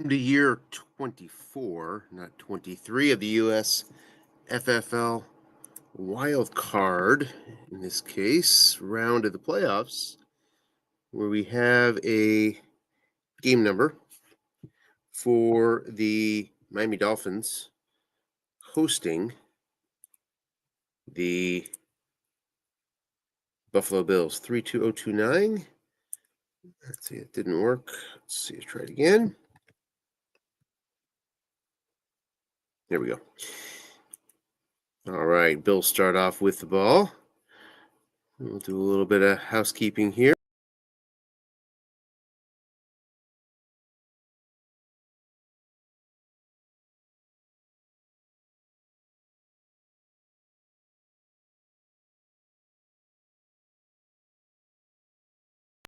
The year 24, not 23, of the USFFL Wildcard, in this case, round of the playoffs, where we have a game number for the Miami Dolphins hosting the Buffalo Bills. 32029. Let's see, it didn't work. Let's see, try it again. There we go. All right, Bills start off with the ball. We'll do a little bit of housekeeping here.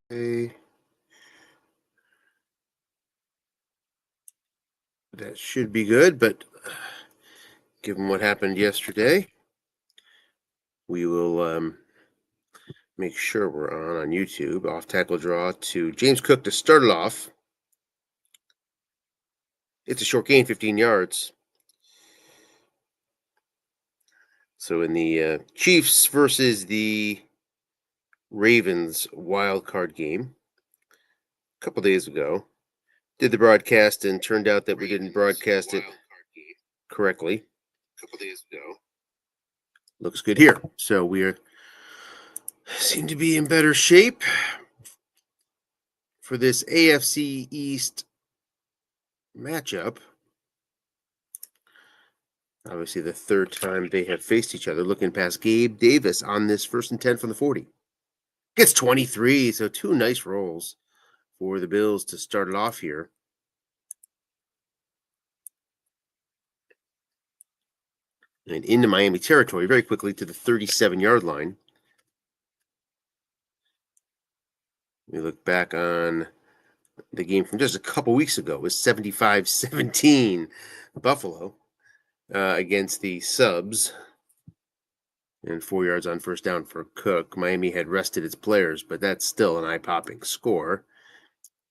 Okay. That should be good, but given what happened yesterday, we will make sure we're on YouTube. Off tackle draw to James Cook to start it off. It's a short gain, 15 yards. So in the Chiefs versus the Ravens wild card game a couple days ago, did the broadcast and turned out that we didn't broadcast it correctly. A couple days ago. Looks good here. So we seem to be in better shape for this AFC East matchup. Obviously, the third time they have faced each other. Looking past Gabe Davis on this 1st and 10 from the 40. Gets 23, so two nice rolls for the Bills to start it off here. And into Miami territory very quickly to the 37-yard line. We look back on the game from just a couple weeks ago. It was 75-17 Buffalo against the Subs. And 4 yards on first down for Cook. Miami had rested its players, but that's still an eye-popping score.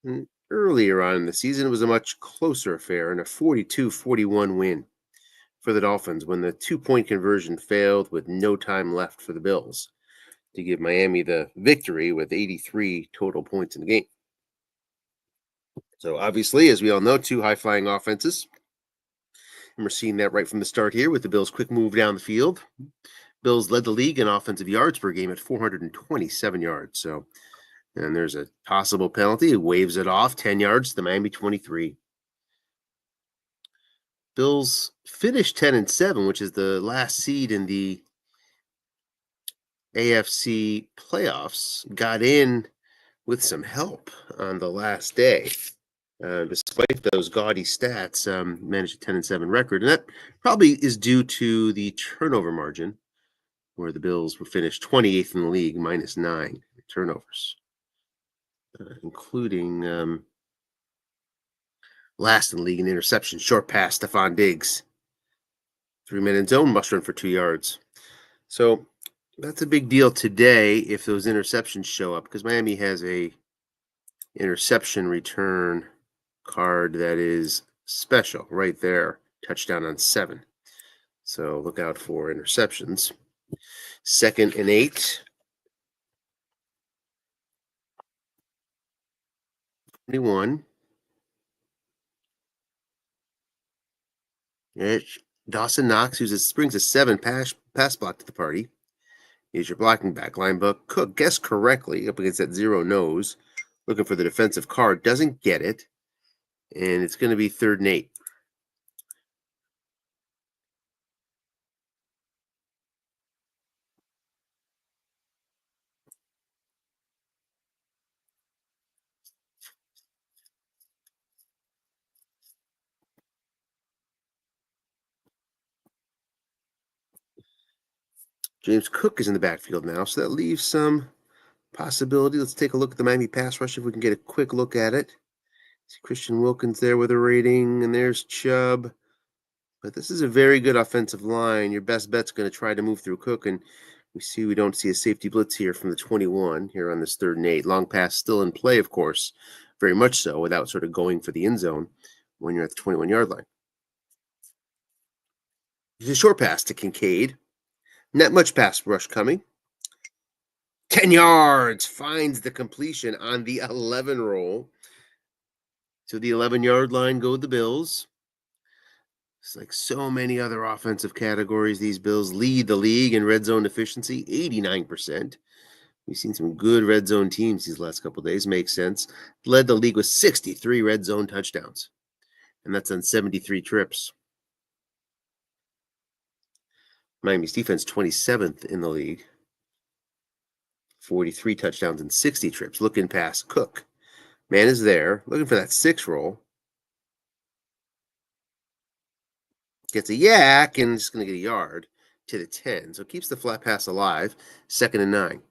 And earlier on in the season, it was a much closer affair and a 42-41 win for the Dolphins when the 2-point conversion failed with no time left for the Bills to give Miami the victory with 83 total points in the game. So obviously, as we all know, two high-flying offenses. And we're seeing that right from the start here with the Bills' quick move down the field. Bills led the league in offensive yards per game at 427 yards. So, and there's a possible penalty. It waves it off 10 yards to the Miami 23. Bills finished 10-7, which is the last seed in the AFC playoffs. Got in with some help on the last day. Despite those gaudy stats, managed a 10-7 record. And that probably is due to the turnover margin, where the Bills were finished 28th in the league, -9 turnovers, including last in the league in interceptions. Short pass, Stephon Diggs. 3-man in zone, must run for 2 yards. So that's a big deal today if those interceptions show up, because Miami has a interception return card that is special right there. Touchdown on 7. So look out for interceptions. 2nd and 8. 21. Dawson Knox, who brings a 7 pass block to the party. He's your blocking back. Linebacker Cook guessed correctly up against that 0 nose. Looking for the defensive card. Doesn't get it. And it's going to be 3rd and 8. James Cook is in the backfield now, so that leaves some possibility. Let's take a look at the Miami pass rush if we can get a quick look at it. See Christian Wilkins there with a rating, and there's Chubb. But this is a very good offensive line. Your best bet's going to try to move through Cook, and we don't see a safety blitz here from the 21 here on this 3rd and 8. Long pass still in play, of course, very much so, without sort of going for the end zone. when you're at the 21-yard line. It's a short pass to Kincaid. Not much pass rush coming. 10 yards. Finds the completion on the 11 roll. To the 11-yard line go the Bills. It's like so many other offensive categories. These Bills lead the league in red zone efficiency, 89%. We've seen some good red zone teams these last couple of days. Makes sense. Led the league with 63 red zone touchdowns. And that's on 73 trips. Miami's defense, 27th in the league. 43 touchdowns and 60 trips. Looking past Cook. Man is there. Looking for that 6 roll. Gets a yak and just going to get a yard to the 10. So keeps the flat pass alive. 2nd and 9.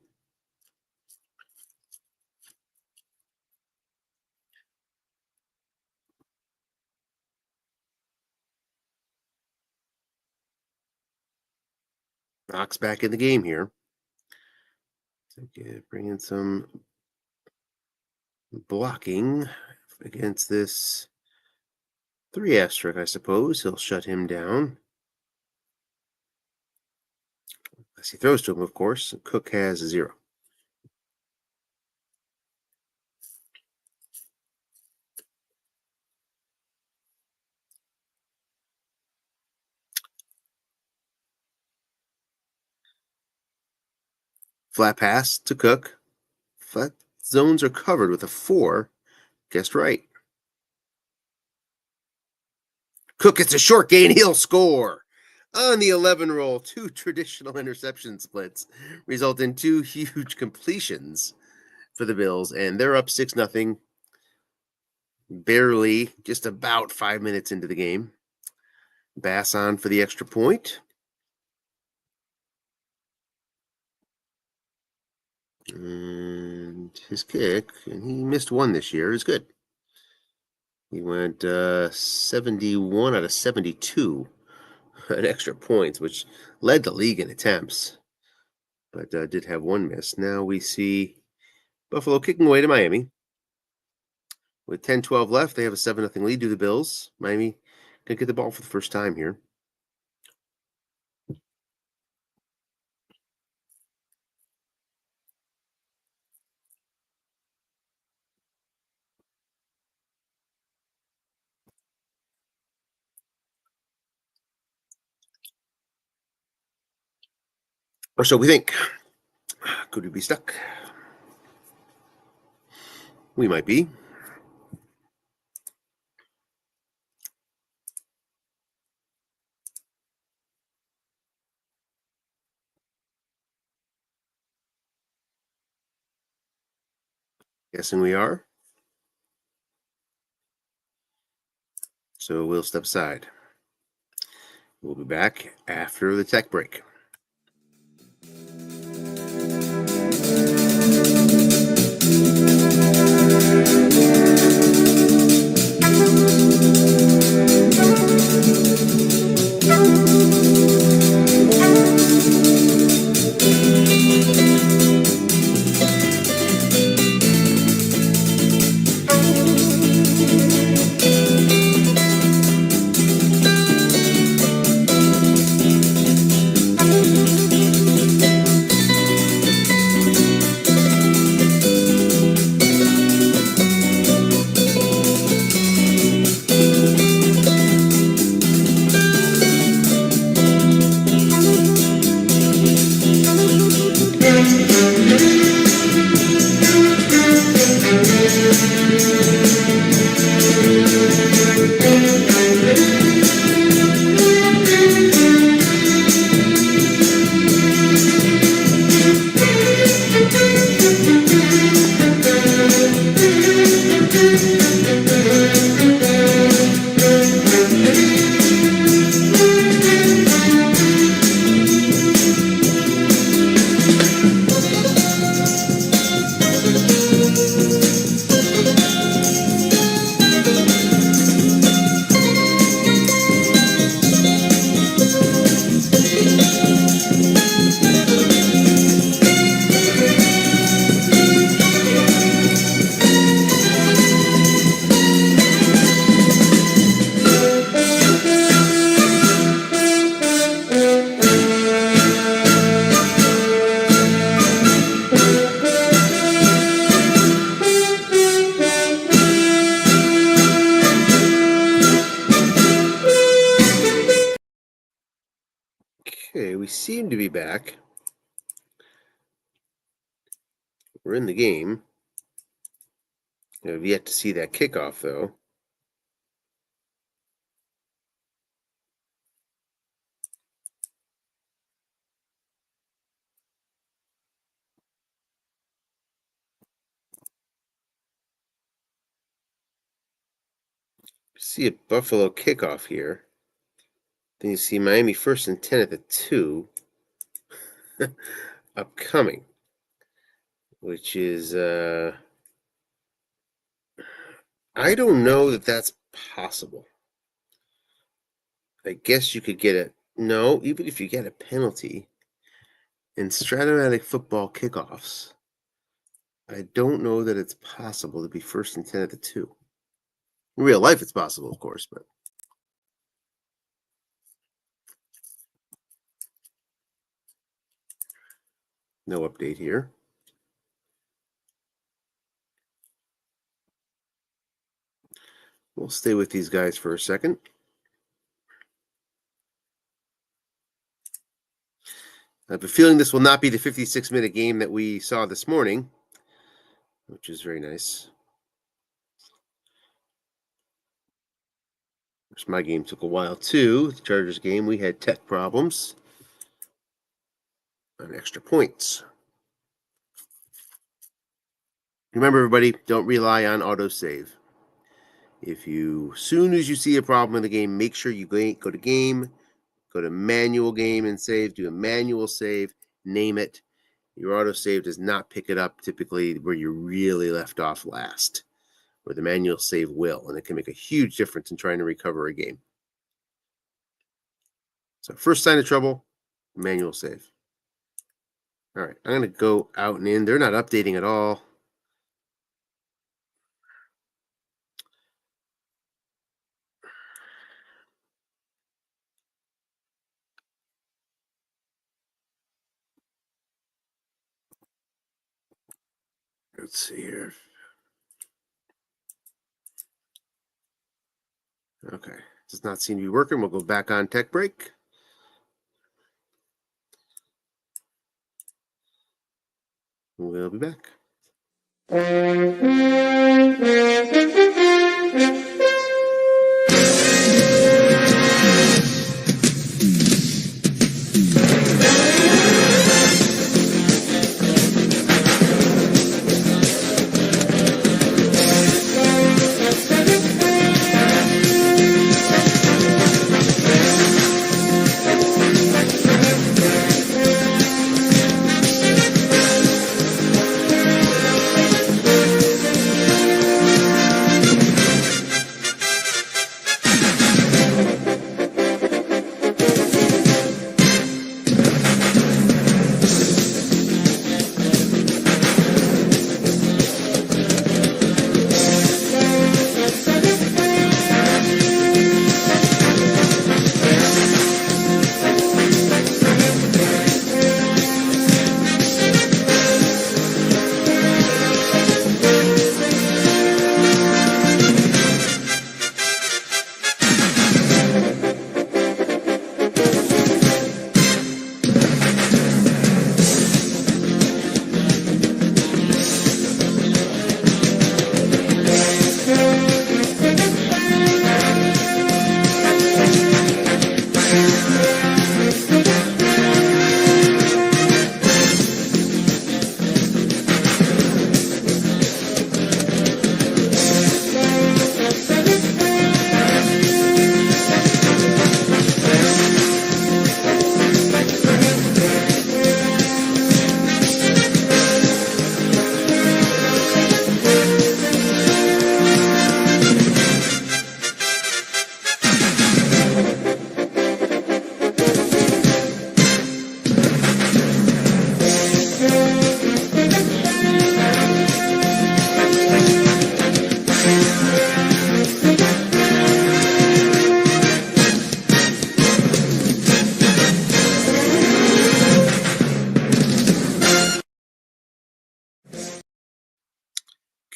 Knox back in the game here. Bring in some blocking against this 3 asterisk, I suppose. He'll shut him down. As he throws to him, of course. Cook has a 0. Flat pass to Cook. Flat zones are covered with a 4. Guessed right. Cook gets a short gain. He'll score. On the 11 roll, 2 traditional interception splits result in 2 huge completions for the Bills, and they're up 6-0. Barely, just about 5 minutes into the game. Bass on for the extra point. And his kick, and he missed 1 this year, is good. He went 71 out of 72 at extra points, which led the league in attempts, but did have 1 miss. Now we see Buffalo kicking away to Miami. With 10-12 left, they have a 7-0 lead to the Bills. Miami can get the ball for the first time here. Or so we think. Could we be stuck? We might be. Guessing we are. So we'll step aside. We'll be back after the tech break. we seem to be back. We're in the game. I've yet to see that kickoff, though. See a Buffalo kickoff here. Then you see Miami 1st and 10 at the 2 upcoming, which is I don't know that that's possible. I guess you could get it. No, even if you get a penalty in Stratomatic football kickoffs, I don't know that it's possible to be 1st and 10 at the 2. In real life, it's possible, of course, but no update here. We'll stay with these guys for a second. I have a feeling this will not be the 56-minute game that we saw this morning, which is very nice. My game took a while too. The Chargers game, we had tech problems on extra points. Remember, everybody, don't rely on autosave. If you, soon as you see a problem in the game, make sure you go to game, go to manual game and save, do a manual save, name it. Your autosave does not pick it up typically where you really left off last, where the manual save will, and it can make a huge difference in trying to recover a game. So first sign of trouble, manual save. All right, I'm going to go out and in. They're not updating at all. Let's see here. Okay, does not seem to be working. We'll go back on tech break. We'll be back.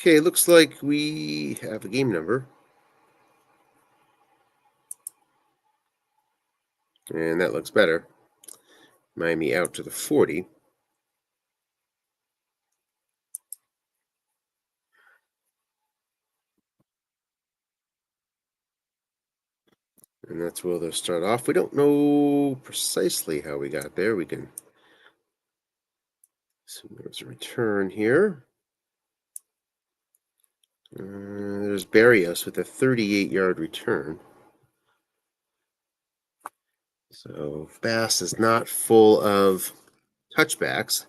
Okay, looks like we have a game number. And that looks better. Miami out to the 40. And that's where they'll start off. We don't know precisely how we got there. We can assume there's a return here. There's Barrios with a 38-yard return. So Bass is not full of touchbacks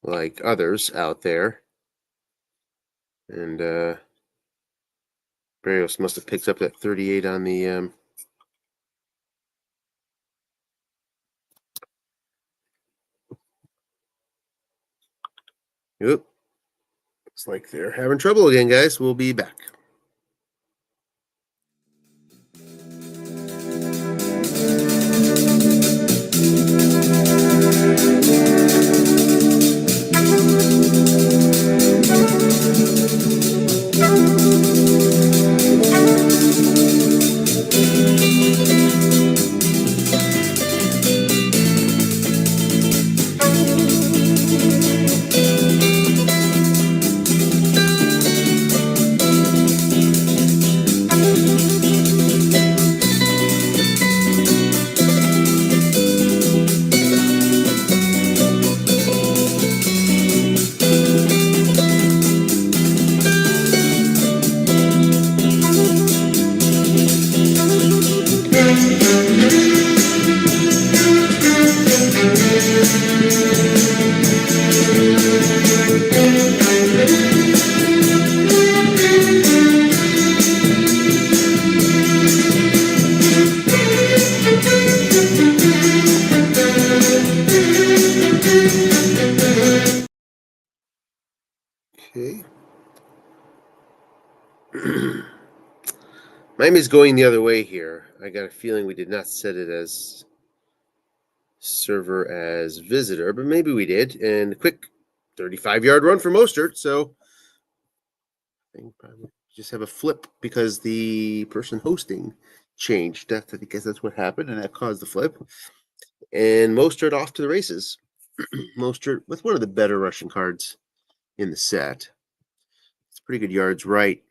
like others out there. And Barrios must have picked up that 38 on the Oop. Looks like they're having trouble again, guys. We'll be back. Okay. Miami's going the other way here. I got a feeling we did not set it as server as visitor, but maybe we did. And a quick 35-yard run for Mostert. So I think probably just have a flip because the person hosting changed. I guess that's what happened, and that caused the flip. And Mostert off to the races. Mostert with one of the better rushing cards in the set. It's pretty good yards right,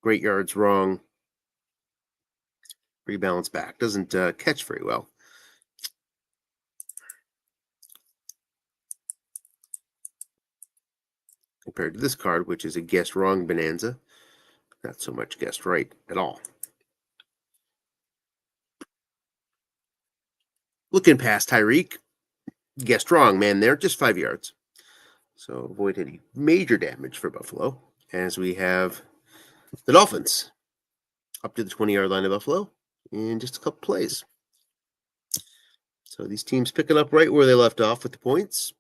great yards wrong. Rebalance back. Doesn't catch very well. Compared to this card, which is a guessed wrong bonanza. Not so much guessed right at all. Looking past Tyreek. Guessed wrong, man, there. Just 5 yards. So avoid any major damage for Buffalo. As we have the Dolphins up to the 20-yard line of Buffalo in just a couple plays. So these teams picking up right where they left off with the points.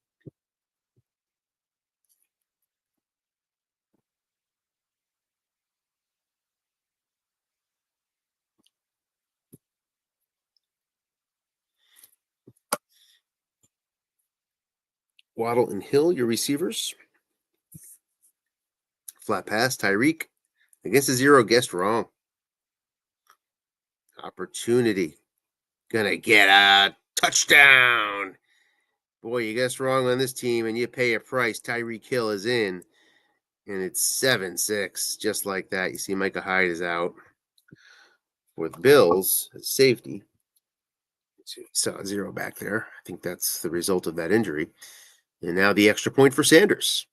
Waddle and Hill, your receivers. Flat pass, Tyreek. Against a zero, guessed wrong. Opportunity. Gonna get a touchdown. Boy, you guessed wrong on this team and you pay a price. Tyreek Hill is in. And it's 7-6, just like that. You see Micah Hyde is out for the Bills as safety. So you saw a zero back there. I think that's the result of that injury. And now the extra point for Sanders.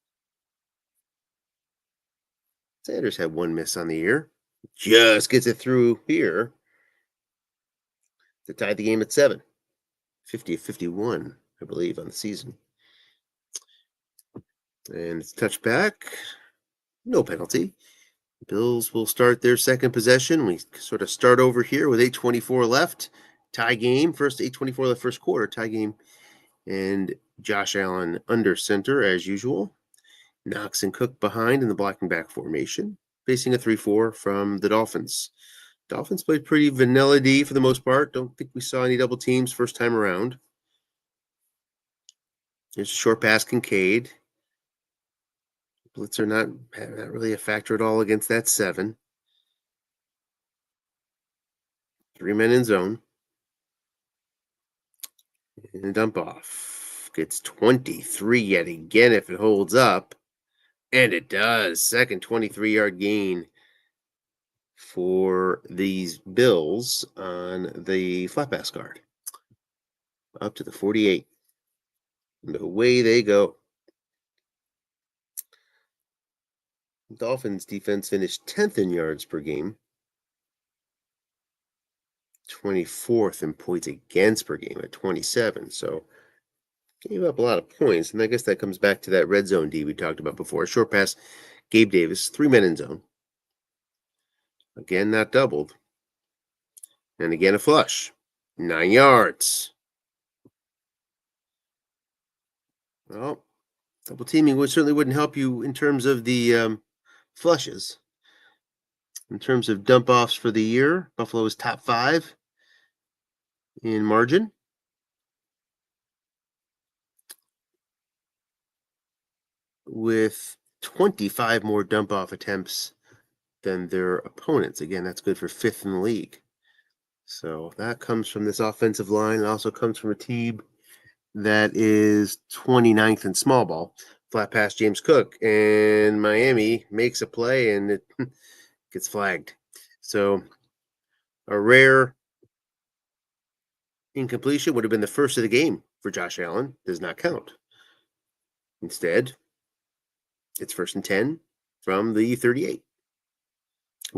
Sanders had one miss on the year. Just gets it through here to tie the game at 7. 50-51, I believe, on the season. And it's touchback. No penalty. Bills will start their second possession. We sort of start over here with 8:24 left. Tie game. First 8:24 the first quarter. Tie game. And Josh Allen under center as usual. Knox and Cook behind in the blocking back formation. Facing a 3-4 from the Dolphins. Dolphins played pretty vanilla D for the most part. Don't think we saw any double teams first time around. There's a short pass, Kincaid. Blitzer not really a factor at all against that 7. 3 men in zone. And the dump off gets 23 yet again if it holds up. And it does. Second 23-yard gain for these Bills on the flat pass card. Up to the 48. And away they go. Dolphins defense finished 10th in yards per game, 24th in points against per game at 27. So gave up a lot of points. And I guess that comes back to that red zone D we talked about before. Short pass, Gabe Davis, 3 men in zone. Again, not doubled. And again, a flush. 9 yards. Well, double teaming certainly wouldn't help you in terms of the flushes. In terms of dump offs for the year, Buffalo is top 5 in margin. With 25 more dump off attempts than their opponents. Again, that's good for 5th in the league. So that comes from this offensive line. It also comes from a team that is 29th in small ball. Flat pass James Cook, and Miami makes a play and it gets flagged. So a rare incompletion would have been the first of the game for Josh Allen. Does not count. Instead, it's 1st and 10 from the 38.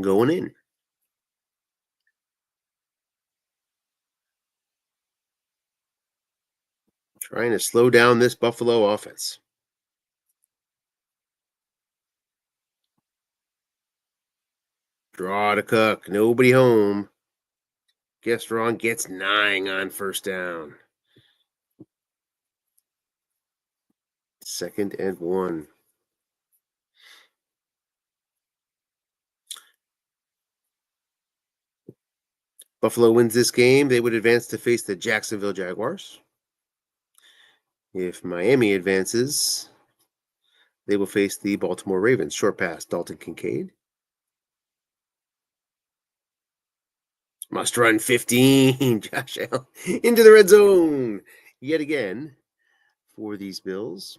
Going in. Trying to slow down this Buffalo offense. Draw to Cook. Nobody home. Guess wrong. Gets 9 on 1st down. 2nd and 1. Buffalo wins this game. They would advance to face the Jacksonville Jaguars. If Miami advances, they will face the Baltimore Ravens. Short pass, Dalton Kincaid. Must run 15. Josh Allen into the red zone yet again for these Bills.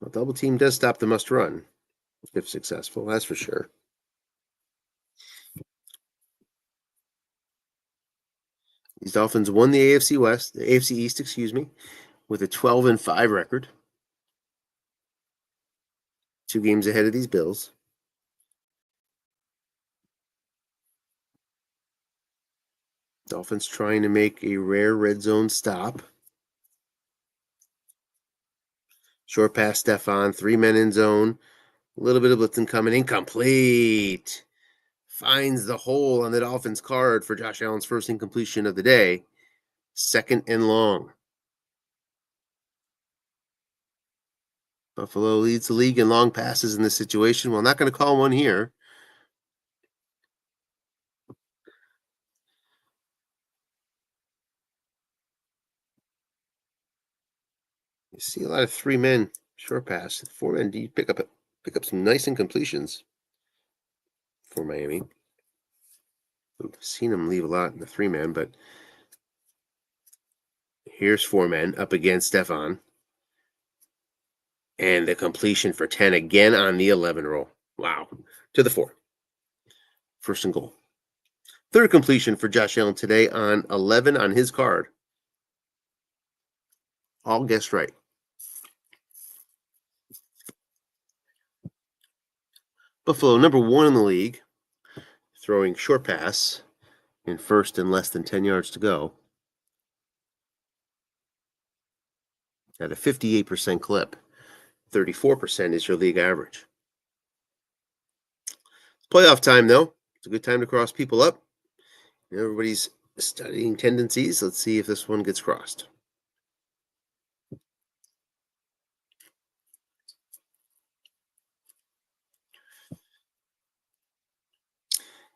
Well, double team does stop the must run if successful, that's for sure. These Dolphins won the AFC East, with a 12-5 record. 2 games ahead of these Bills. Dolphins trying to make a rare red zone stop. Short pass, Stephon, 3 men in zone. A little bit of blitzing coming, incomplete. Finds the hole on the Dolphins card for Josh Allen's first incompletion of the day. 2nd and long. Buffalo leads the league in long passes in this situation. Well, not going to call one here. You see a lot of 3 men short pass. 4 men, you pick up some nice incompletions for Miami. We've seen them leave a lot in the 3 man, but here's 4 men up against Stephon. And the completion for 10 again on the 11 roll. Wow. To the 4. 1st and goal. 3rd completion for Josh Allen today on 11 on his card. All guessed right. Buffalo, number 1 in the league, throwing short pass in 1st and less than 10 yards to go at a 58% clip. 34% is your league average. Playoff time, though. It's a good time to cross people up. Everybody's studying tendencies. Let's see if this one gets crossed.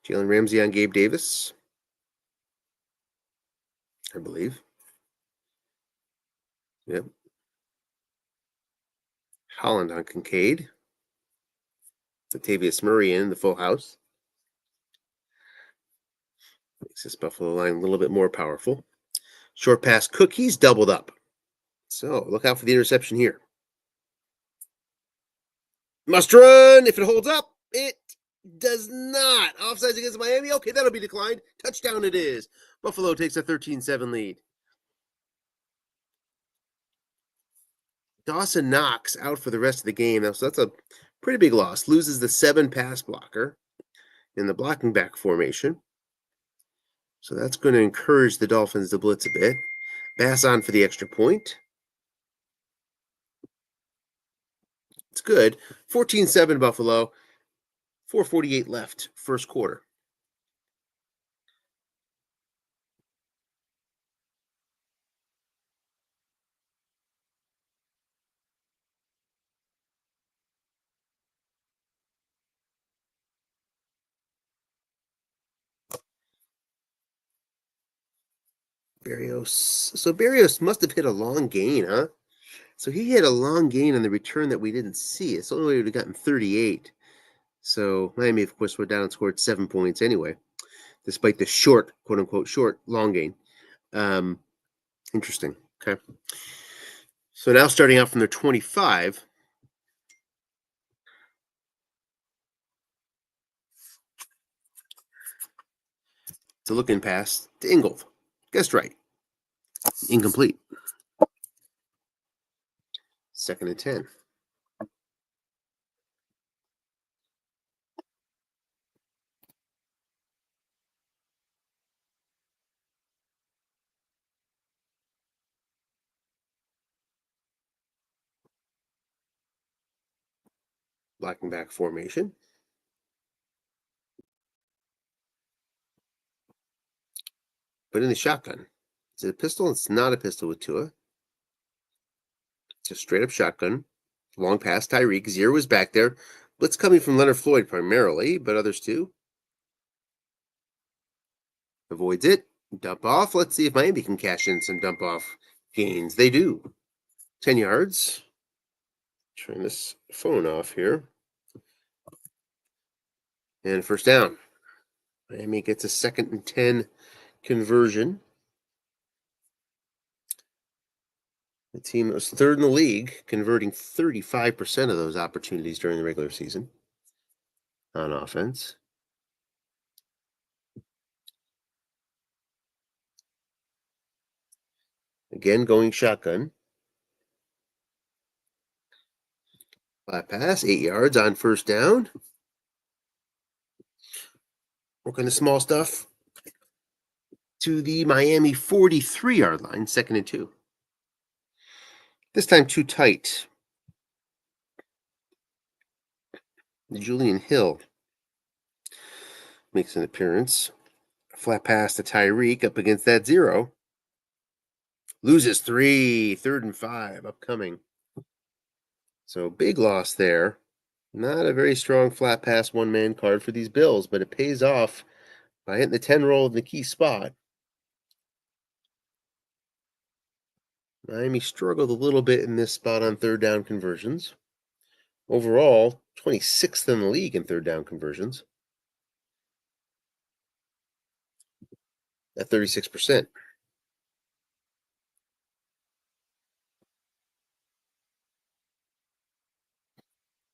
Jalen Ramsey on Gabe Davis, I believe. Yep. Holland on Kincaid. Latavius Murray in the full house. Makes this Buffalo line a little bit more powerful. Short pass cookies doubled up. So look out for the interception here. Must run. If it holds up, it does not. Offsides against Miami. Okay, that'll be declined. Touchdown it is. Buffalo takes a 13-7 lead. Dawson Knox out for the rest of the game. So that's a pretty big loss. Loses the 7 pass blocker in the blocking back formation. So that's going to encourage the Dolphins to blitz a bit. Bass on for the extra point. It's good. 14-7 Buffalo. 4:48 left, first quarter. Barrios. So Barrios must have hit a long gain, huh? So he hit a long gain on the return that we didn't see. It's the only way we would have gotten 38. So Miami, of course, went down and scored 7 points anyway, despite the short, quote unquote, short long gain. Interesting. Okay. So now starting out from their 25. It's a looking pass to Ingold. Guessed right. Incomplete. 2nd and 10. Blocking back formation. But in the shotgun. Is it a pistol? It's not a pistol with Tua. It's a straight up shotgun. Long pass, Tyreek. Zero is back there. Blitz coming from Leonard Floyd primarily, but others too. Avoids it. Dump off. Let's see if Miami can cash in some dump off gains. They do. 10 yards. Turn this phone off here. And first down. Miami gets a 2nd and 10 conversion. The team was 3rd in the league, converting 35% of those opportunities during the regular season on offense. Again, going shotgun. Flat pass, 8 yards on first down. Working the small stuff to the Miami 43-yard line, 2nd and 2. This time too tight. Julian Hill makes an appearance. Flat pass to Tyreek up against that 0. Loses 3, 3rd and 5 upcoming. So big loss there. Not a very strong flat pass one-man card for these Bills, but it pays off by hitting the 10 roll in the key spot. Miami struggled a little bit in this spot on 3rd down conversions. Overall, 26th in the league in 3rd down conversions at 36%.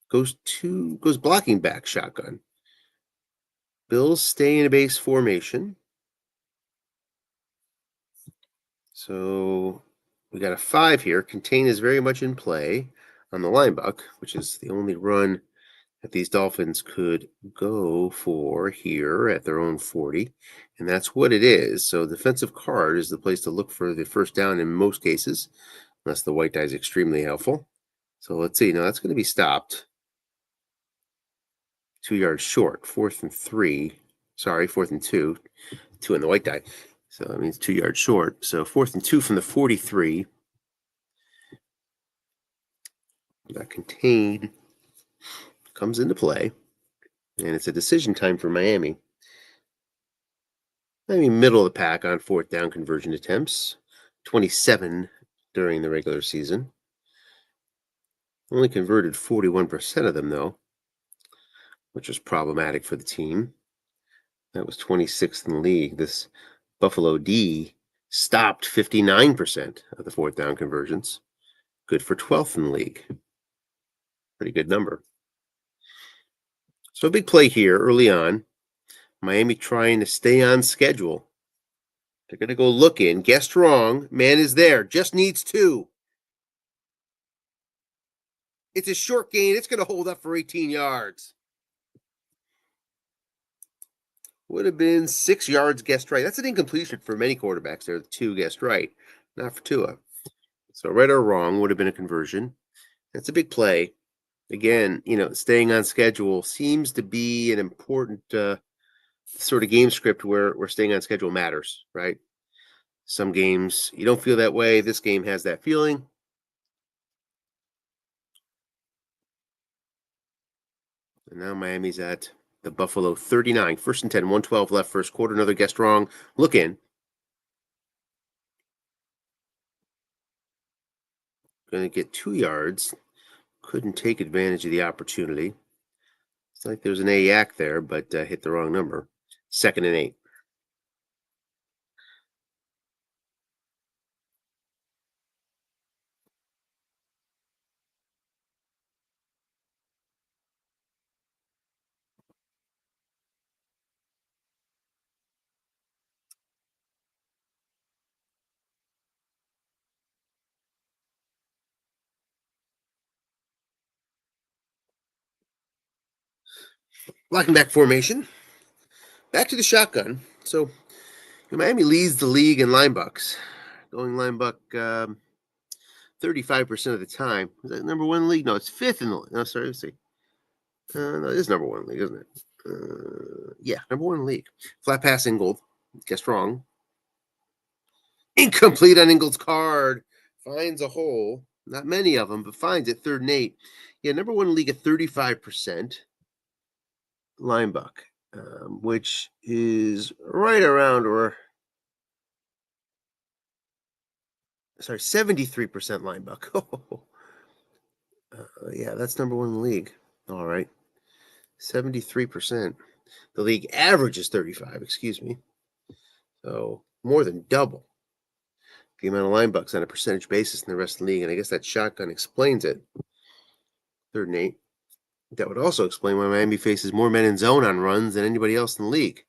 Goes blocking back shotgun. Bills stay in a base formation. So we got a 5 here. Contain is very much in play on the linebuck, which is the only run that these Dolphins could go for here at their own 40. And that's what it is. So defensive card is the place to look for the first down in most cases, unless the white die is extremely helpful. So let's see. Now that's going to be stopped. 2 yards short, 4th and 3. Sorry, 4th and 2. 2 in the white die. So that means 2 yards short. So 4th and 2 from the 43. That contained comes into play. And it's a decision time for Miami. Miami middle of the pack on 4th down conversion attempts. 27 during the regular season. Only converted 41% of them, though, which was problematic for the team. That was 26th in the league. This Buffalo D stopped 59% of the fourth down conversions. Good for 12th in the league. Pretty good number. So a big play here early on. Miami trying to stay on schedule. They're going to go look in. Guessed wrong. Man is there. Just needs 2. It's a short gain. It's going to hold up for 18 yards. Would have been 6 yards guessed right. That's an incompletion for many quarterbacks. There, 2 guessed right, not for Tua. So right or wrong would have been a conversion. That's a big play. Again, staying on schedule seems to be an important sort of game script where staying on schedule matters, right? Some games you don't feel that way. This game has that feeling. And now Miami's at the Buffalo 39. First and 10, 112 left, first quarter. Another guessed wrong. Look in. Going to get 2 yards. Couldn't take advantage of the opportunity. It's like there's an AYAC there, but hit the wrong number. 2nd and 8. Blocking back formation. Back to the shotgun. So Miami leads the league in linebucks. Going linebuck 35% of the time. Is that number 1 in the league? No, it's 5th in the league. No, sorry, let's see. No, it is number 1 in the league, isn't it? Yeah, number 1 in the league. Flat pass Ingold. Guessed wrong. Incomplete on Ingold's card. Finds a hole. Not many of them, but finds it. 3rd and 8. Yeah, number 1 in the league at 35% linebuck, which is right around, or sorry, 73% linebuck. Yeah, that's number 1 in the league. All right. 73%. The league average is 35, excuse me. So more than double the amount of linebucks on a percentage basis in the rest of the league. And I guess that shotgun explains it. 3rd and 8. That would also explain why Miami faces more men in zone on runs than anybody else in the league.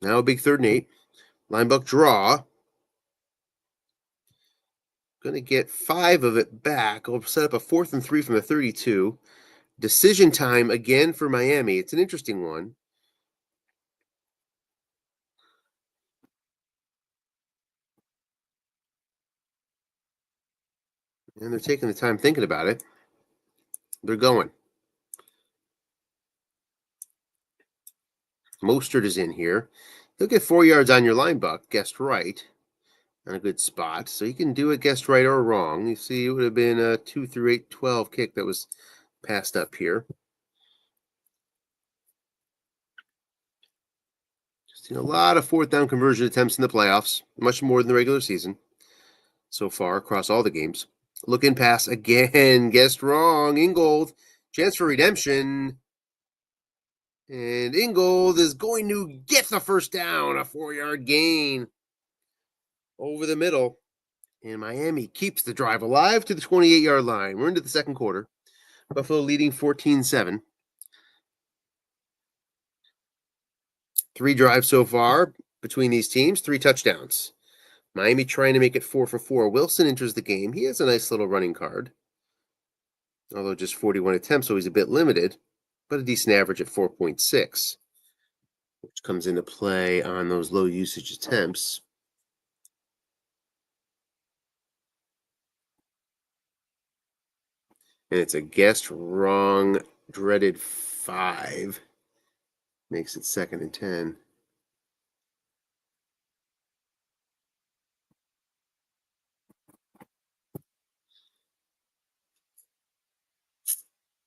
Now a big 3rd and 8. Linebuck draw. Going to get 5 of it back. I'll set up a 4th and 3 from the 32. Decision time again for Miami. It's an interesting one. And they're taking the time thinking about it. They're going. Mostert is in here. He'll get 4 yards on your linebuck, guessed right, on a good spot. So you can do it guessed right or wrong. You see, it would have been a 2 through 8, 12 kick that was passed up here. Just seen a lot of 4th down conversion attempts in the playoffs, much more than the regular season so far across all the games. Look in pass again, guessed wrong. Ingold, chance for redemption. And Ingold is going to get the first down, a 4-yard gain over the middle. And Miami keeps the drive alive to the 28-yard line. We're into the second quarter. Buffalo leading 14-7. 3 drives so far between these teams, 3 touchdowns. Miami trying to make it 4 for 4. Wilson enters the game. He has a nice little running card, although just 41 attempts, so he's a bit limited, but a decent average at 4.6, which comes into play on those low usage attempts. And it's a guessed wrong, dreaded 5. Makes it 2nd and 10.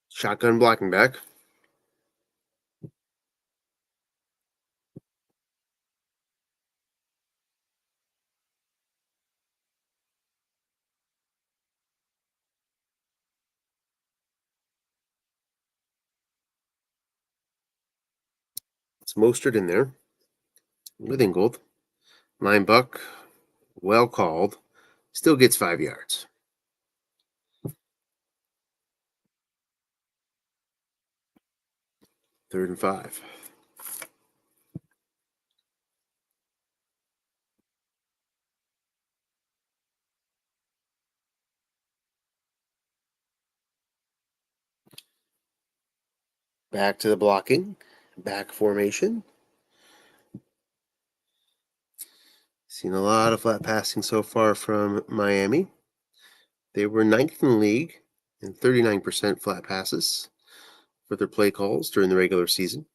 Shotgun blocking back. It's Mostert in there with Ingold. $9, well called. Still gets 5 yards. Third and 5. Back to the blocking. Back formation. Seen a lot of flat passing so far from Miami. They were 9th in the league in 39% flat passes for their play calls during the regular season.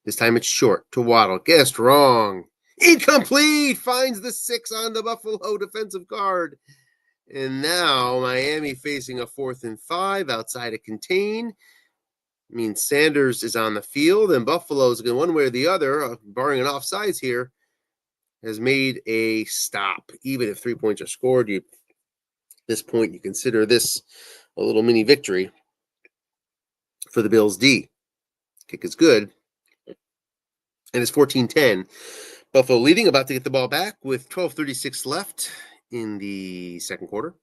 This time it's short to Waddle. Guessed wrong. Incomplete. Finds the 6 on the Buffalo defensive guard. And now Miami facing a 4th and 5 outside of contain. Means Sanders is on the field, and Buffalo's going one way or the other, barring an offsides here, has made a stop. Even if 3 points are scored, at this point you consider this a little mini victory for the Bills D. Kick is good. And it's 14-10. Buffalo leading, about to get the ball back with 12:36 left in the second quarter.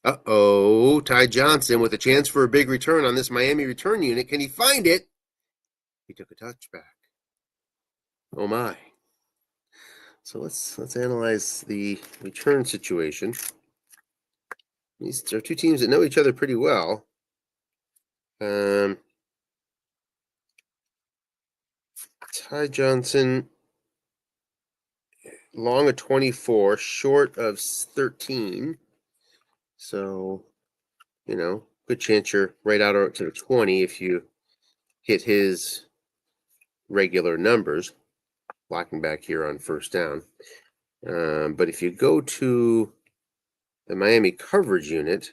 Ty Johnson with a chance for a big return on this Miami return unit. Can he find it? He took a touchback. Oh my. So let's analyze the return situation. These are two teams that know each other pretty well. Ty Johnson, long of 24, short of 13. So, good chance you're right out to the 20 if you hit his regular numbers. Blocking back here on first down. But if you go to the Miami coverage unit,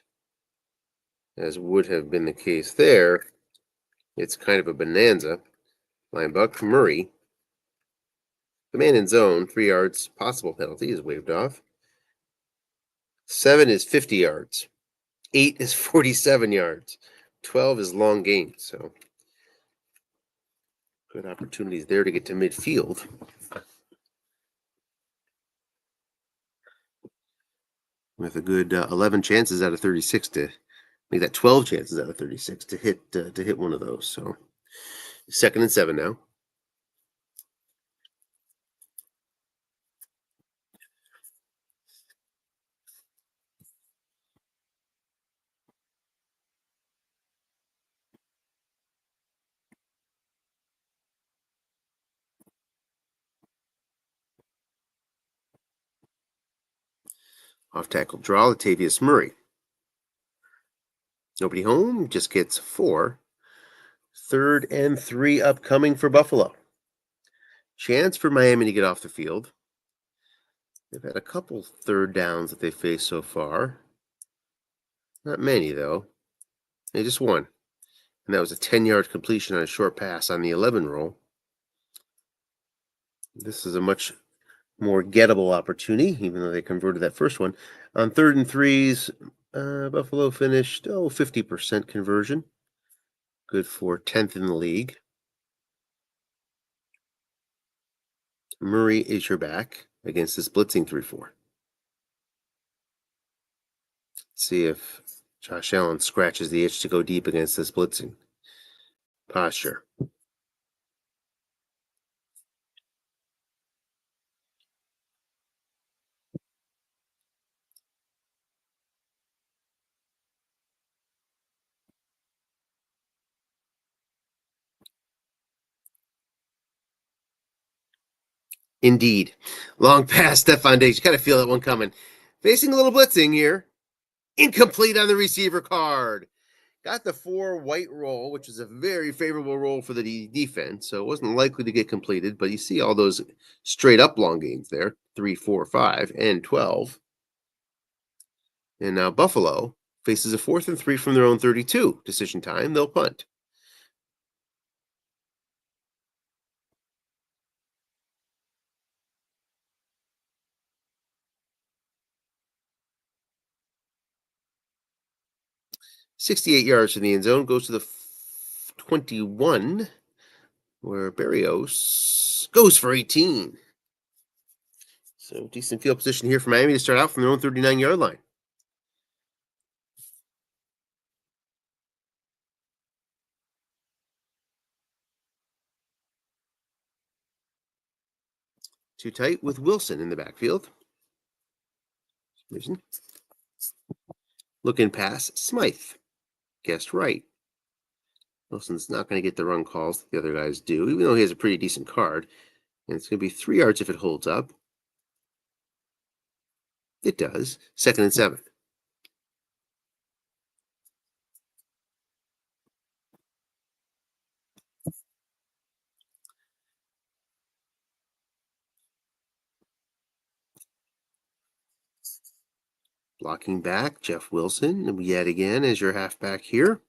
as would have been the case there, it's kind of a bonanza. Linebuck Murray. The man in zone, 3 yards, possible penalty is waved off. 7 is 50 yards. 8 is 47 yards. 12 is long gain. So good opportunities there to get to midfield. With a good 11 chances out of 36 to make that 12 chances out of 36 to hit one of those. So 2nd and 7 now. Off tackle draw, Latavius Murray. Nobody home, just gets 4. 3rd and 3 upcoming for Buffalo. Chance for Miami to get off the field. They've had a couple third downs that they faced so far. Not many, though. They just one. And that was a 10-yard completion on a short pass on the 11 roll. This is a much more gettable opportunity, even though they converted that first one. On 3rd and 3s, Buffalo finished 50% conversion. Good for 10th in the league. Murray is your back against this blitzing 3-4. See if Josh Allen scratches the itch to go deep against this blitzing posture. Indeed. Long pass, Stephon Diggs. You kind of feel that one coming. Facing a little blitzing here. Incomplete on the receiver card. Got the 4 white roll, which is a very favorable roll for the defense. So it wasn't likely to get completed, but you see all those straight up long gains there. 3, 4, 5, and 12. And now Buffalo faces a 4th and 3 from their own 32. Decision time. They'll punt. .68 yards from the end zone, goes to the 21. where Barrios goes for 18. So decent field position here for Miami to start out from their own 39-yard line. Too tight with Wilson in the backfield. Looking pass, Smythe. Guessed right. Wilson's not going to get the run calls that the other guys do, even though he has a pretty decent card. And it's going to be 3 yards if it holds up. It does. 2nd and 7. Blocking back, Jeff Wilson, yet again, as your halfback here.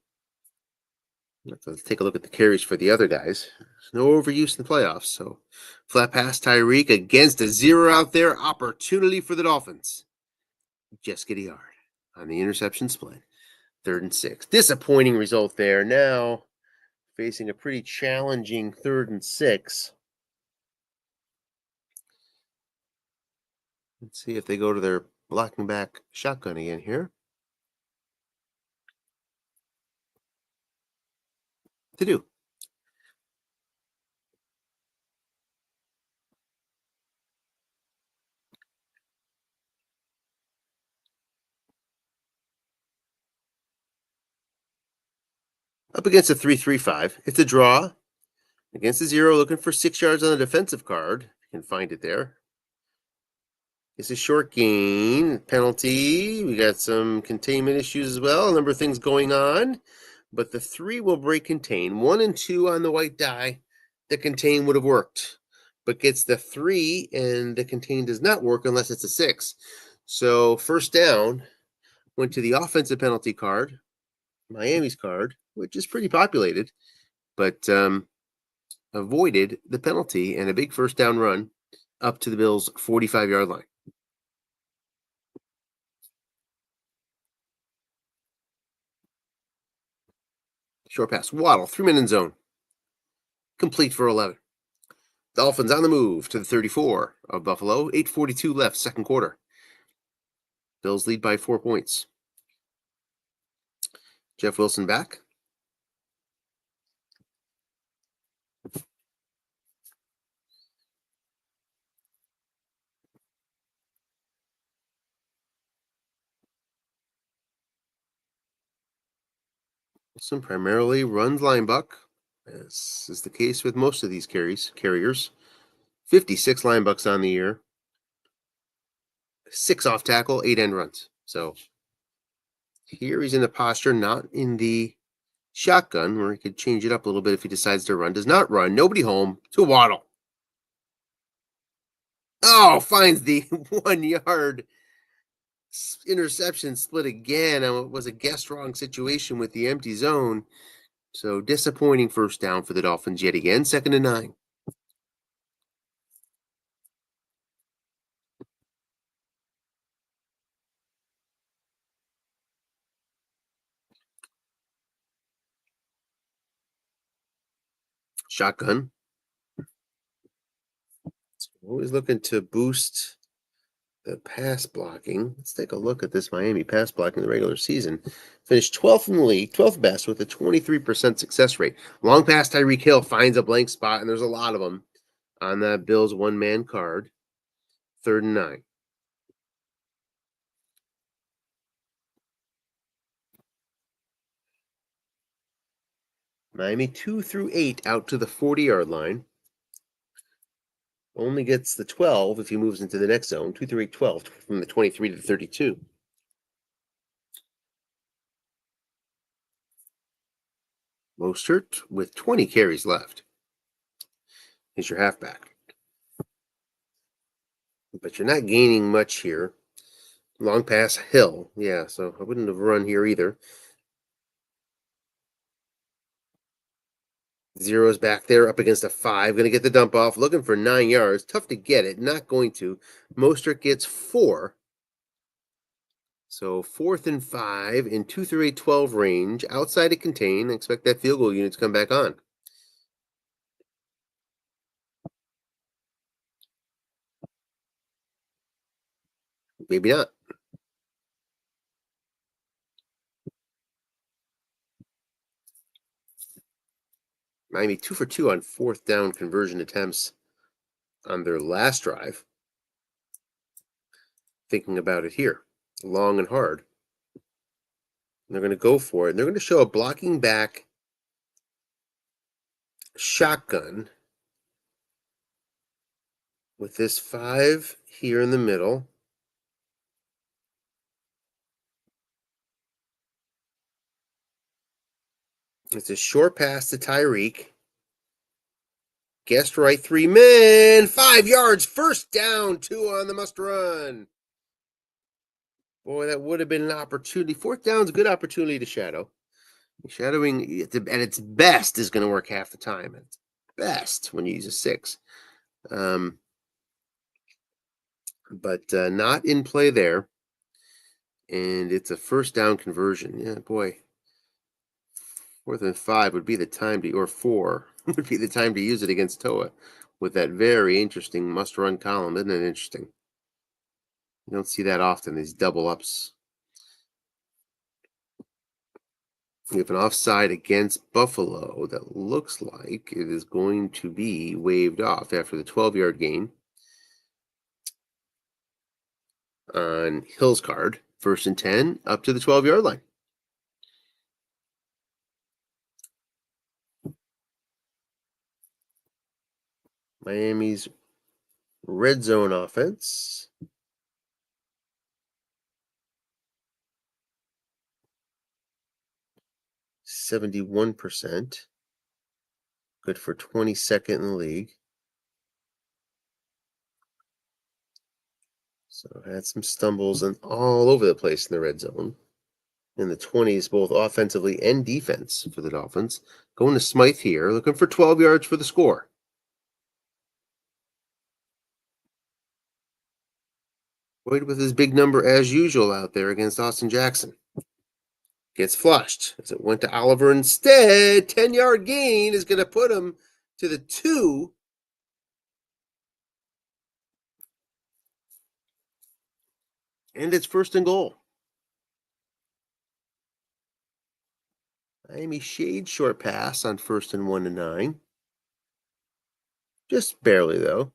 Let's take a look at the carries for the other guys. There's no overuse in the playoffs, so flat pass Tyreek against a 0 out there. Opportunity for the Dolphins. Just get a yard on the interception split. 3rd and 6. Disappointing result there. Now facing a pretty challenging 3rd and 6. Let's see if they go to their blocking back shotgun again here. To do. Up against a 3-3-5. It's a draw. Against a 0, looking for 6 yards on the defensive card. You can find it there. It's a short gain. Penalty. We got some containment issues as well. A number of things going on. But the 3 will break contain. 1 and 2 on the white die. The contain would have worked. But gets the 3, and the contain does not work unless it's a 6. So 1st down went to the offensive penalty card. Miami's card, which is pretty populated. But avoided the penalty and a big 1st down run up to the Bills' 45-yard line. Short pass. Waddle, 3-man in zone. Complete for 11. Dolphins on the move to the 34 of Buffalo. 8:42 left, 2nd quarter. Bills lead by 4 points. Jeff Wilson back. Wilson primarily runs linebuck, as is the case with most of these carriers. 56 linebucks on the year. 6 off tackle, 8 end runs. So here he's in the posture, not in the shotgun, where he could change it up a little bit if he decides to run. Does not run. Nobody home to Waddle. Oh, finds the 1 yard interception split again. It was a guessed wrong situation with the empty zone. So disappointing 1st down for the Dolphins yet again. 2nd and 9. Shotgun. Always looking to boost the pass blocking. Let's take a look at this Miami pass blocking in the regular season. Finished 12th in the league, 12th best with a 23% success rate. Long pass Tyreek Hill finds a blank spot, and there's a lot of them on that Bills 1-man card. 3rd and 9. Miami 2 through 8 out to the 40-yard line. Only gets the 12 if he moves into the next zone. 2 through 8, 12 from the 23 to the 32. Mostert with 20 carries left. He's your halfback. But you're not gaining much here. Long pass Hill. Yeah, so I wouldn't have run here either. 0's back there up against a 5. Going to get the dump off. Looking for 9 yards. Tough to get it. Not going to. Mostert gets 4. So 4th and 5 in 2 through 8, 12 range. Outside to contain. Expect that field goal unit to come back on. Maybe not. Miami 2 for 2 on 4th down conversion attempts on their last drive. Thinking about it here, long and hard. And they're going to go for it. And they're going to show a blocking back shotgun with this 5 here in the middle. It's a short pass to Tyreek. Guessed right, 3 men, 5 yards, first down, 2 on the must run. Boy, that would have been an opportunity. 4th down's a good opportunity to shadow. Shadowing at its best is going to work half the time. At its best when you use a 6. But not in play there. And it's a first down conversion. Yeah, boy. 4th and 5 would be the time to, or 4 would be the time to use it against Toa with that very interesting must-run column. Isn't it interesting? You don't see that often, these double ups. We have an offside against Buffalo that looks like it is going to be waved off after the 12-yard gain on Hill's card. 1st and 10 up to the 12-yard line. Miami's red zone offense. %71%. Good for 22nd in the league. So had some stumbles and all over the place in the red zone. In the 20s, both offensively and defense for the Dolphins. Going to Smythe here, looking for 12 yards for the score. Boyd with his big number as usual out there against Austin Jackson. Gets flushed as it went to Oliver instead. 10-yard gain is going to put him to the 2. And it's 1st and goal. Miami shade short pass on 1st and 1 and 9. Just barely, though.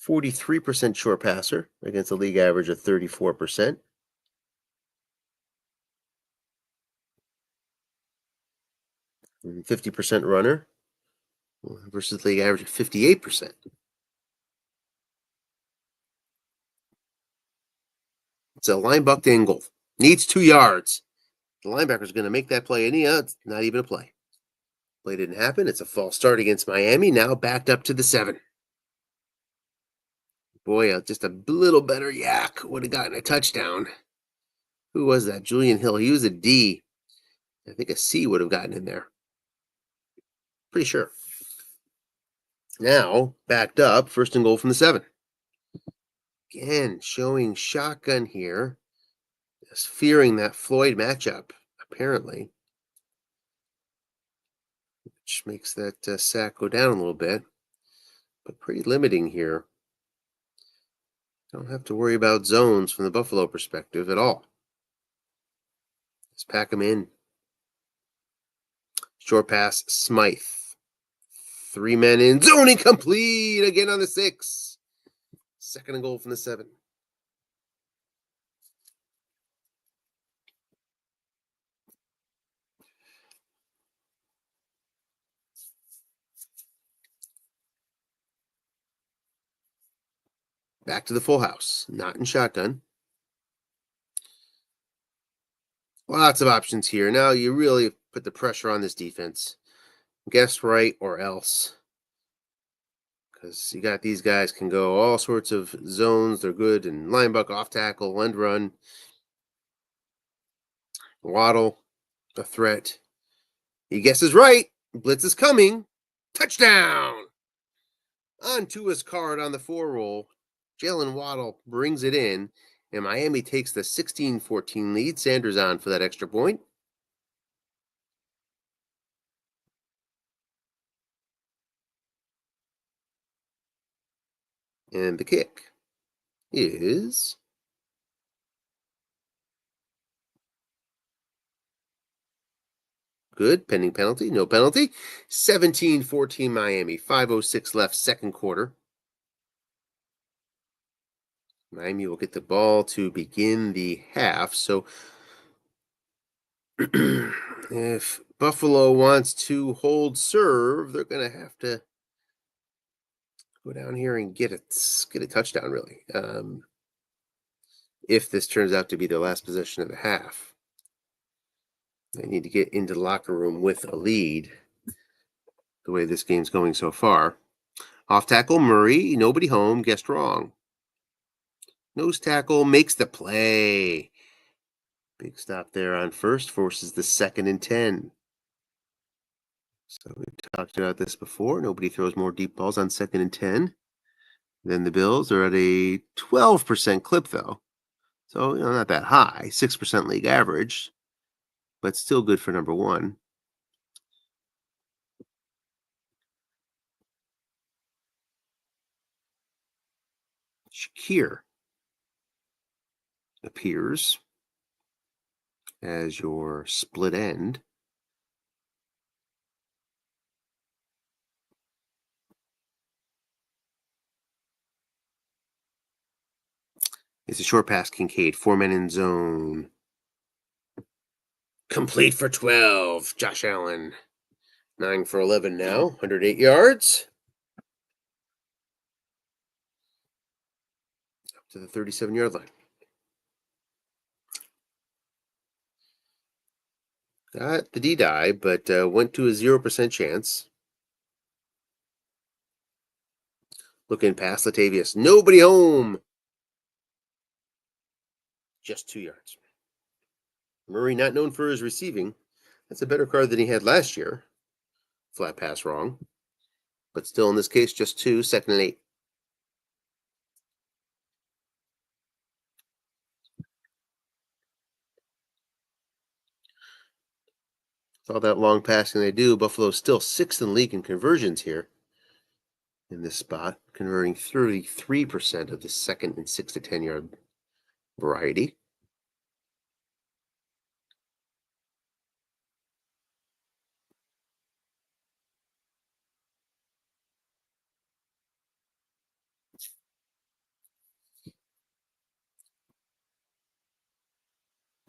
43% short passer against a league average of 34%. And 50% runner versus league average of 58%. It's a line bucked angle. Needs 2 yards. The linebacker's going to make that play. It's not even a play. Play didn't happen. It's a false start against Miami. Now backed up to the 7. Boy, just a little better yak would have gotten a touchdown. Who was that? Julian Hill. He was a D. I think a C would have gotten in there. Pretty sure. Now backed up. 1st and goal from the 7. Again, showing shotgun here. Just fearing that Floyd matchup, apparently. Which makes that sack go down a little bit. But pretty limiting here. Don't have to worry about zones from the Buffalo perspective at all. Just pack them in. Short pass, Smythe. 3 men in. Zone incomplete. Again on the 6. 2nd and goal from the 7. Back to the full house. Not in shotgun. Lots of options here. Now you really put the pressure on this defense. Guess right or else. Because you got these guys can go all sorts of zones. They're good in linebacker, off tackle, end run. Waddle, a threat. He guesses right. Blitz is coming. Touchdown! On to his card on the 4 roll. Jalen Waddle brings it in, and Miami takes the 16-14 lead. Sanders on for that extra point. And the kick. is good. Pending penalty. No penalty. 17-14 Miami. 5:06 left, second quarter. Miami will get the ball to begin the half. So if Buffalo wants to hold serve, they're going to have to go down here and get a touchdown, really. If this turns out to be their last possession of the half, they need to get into the locker room with a lead, the way this game's going so far. Off tackle, Murray, nobody home, guessed wrong. Nose tackle makes the play. Big stop there on first, forces the 2nd and 10. So we've talked about this before. Nobody throws more deep balls on 2nd and 10 than the Bills. Are at a 12% clip, though. So, not that high, 6% league average, but still good for number one. Shakir appears as your split end. It's a short pass, Kincaid, 4 men in zone. Complete for 12, Josh Allen. 9 for 11 now, 108 yards. Up to the 37-yard line. Got the D-die, but went to a 0% chance. Looking past Latavius. Nobody home. Just 2 yards. Murray, not known for his receiving. That's a better card than he had last year. Flat pass wrong. But still, in this case, just 2, 2nd and 8. With all that long passing they do, Buffalo's still 6th in league in conversions here. In this spot, converting 33% of the 2nd and 6 to 10 yard variety.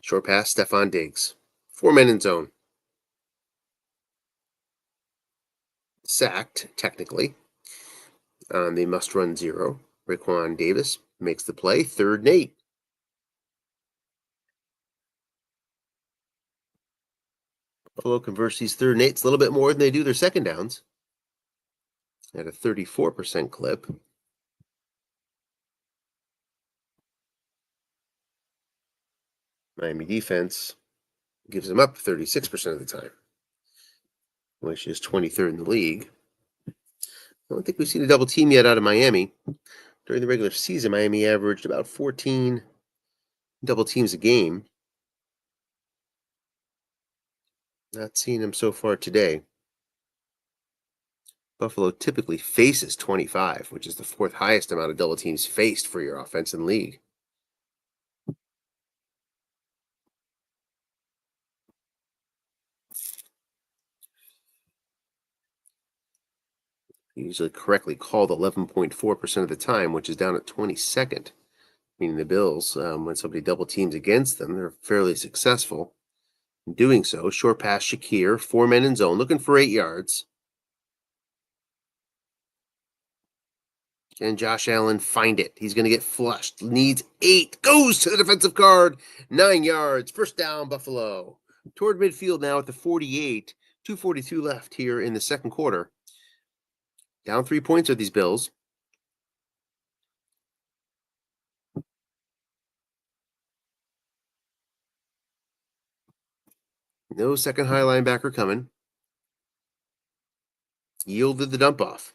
Short pass, Stephon Diggs. 4 men in zone. Sacked, technically, on the must-run 0. Raekwon Davis makes the play, 3rd and 8. Buffalo converts these 3rd and 8s a little bit more than they do their second downs at a 34% clip. Miami defense gives them up 36% of the time, which is 23rd in the league. I don't think we've seen a double team yet out of Miami. During the regular season, Miami averaged about 14 double teams a game. Not seeing them so far today. Buffalo typically faces 25, which is the 4th highest amount of double teams faced for your offense in the league. Usually correctly called 11.4% of the time, which is down at 22nd. Meaning the Bills, when somebody double teams against them, they're fairly successful in doing so. Short pass, Shakir, 4 men in zone, looking for 8 yards. And Josh Allen find it. He's going to get flushed. Needs 8. Goes to the defensive guard. 9 yards. First down, Buffalo. Toward midfield now at the 48. 2:42 left here in the second quarter. Down 3 points are these Bills. No second high linebacker coming. Yielded the dump off.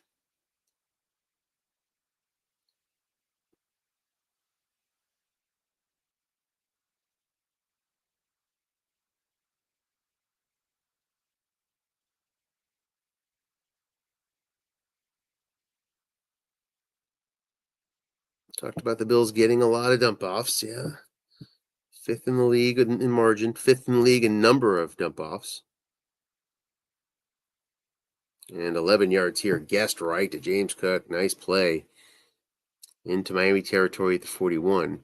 Talked about the Bills getting a lot of dump offs. Yeah. 5th in the league in margin, 5th in the league in number of dump offs. And 11 yards here, guessed right to James Cook. Nice play into Miami territory at the 41.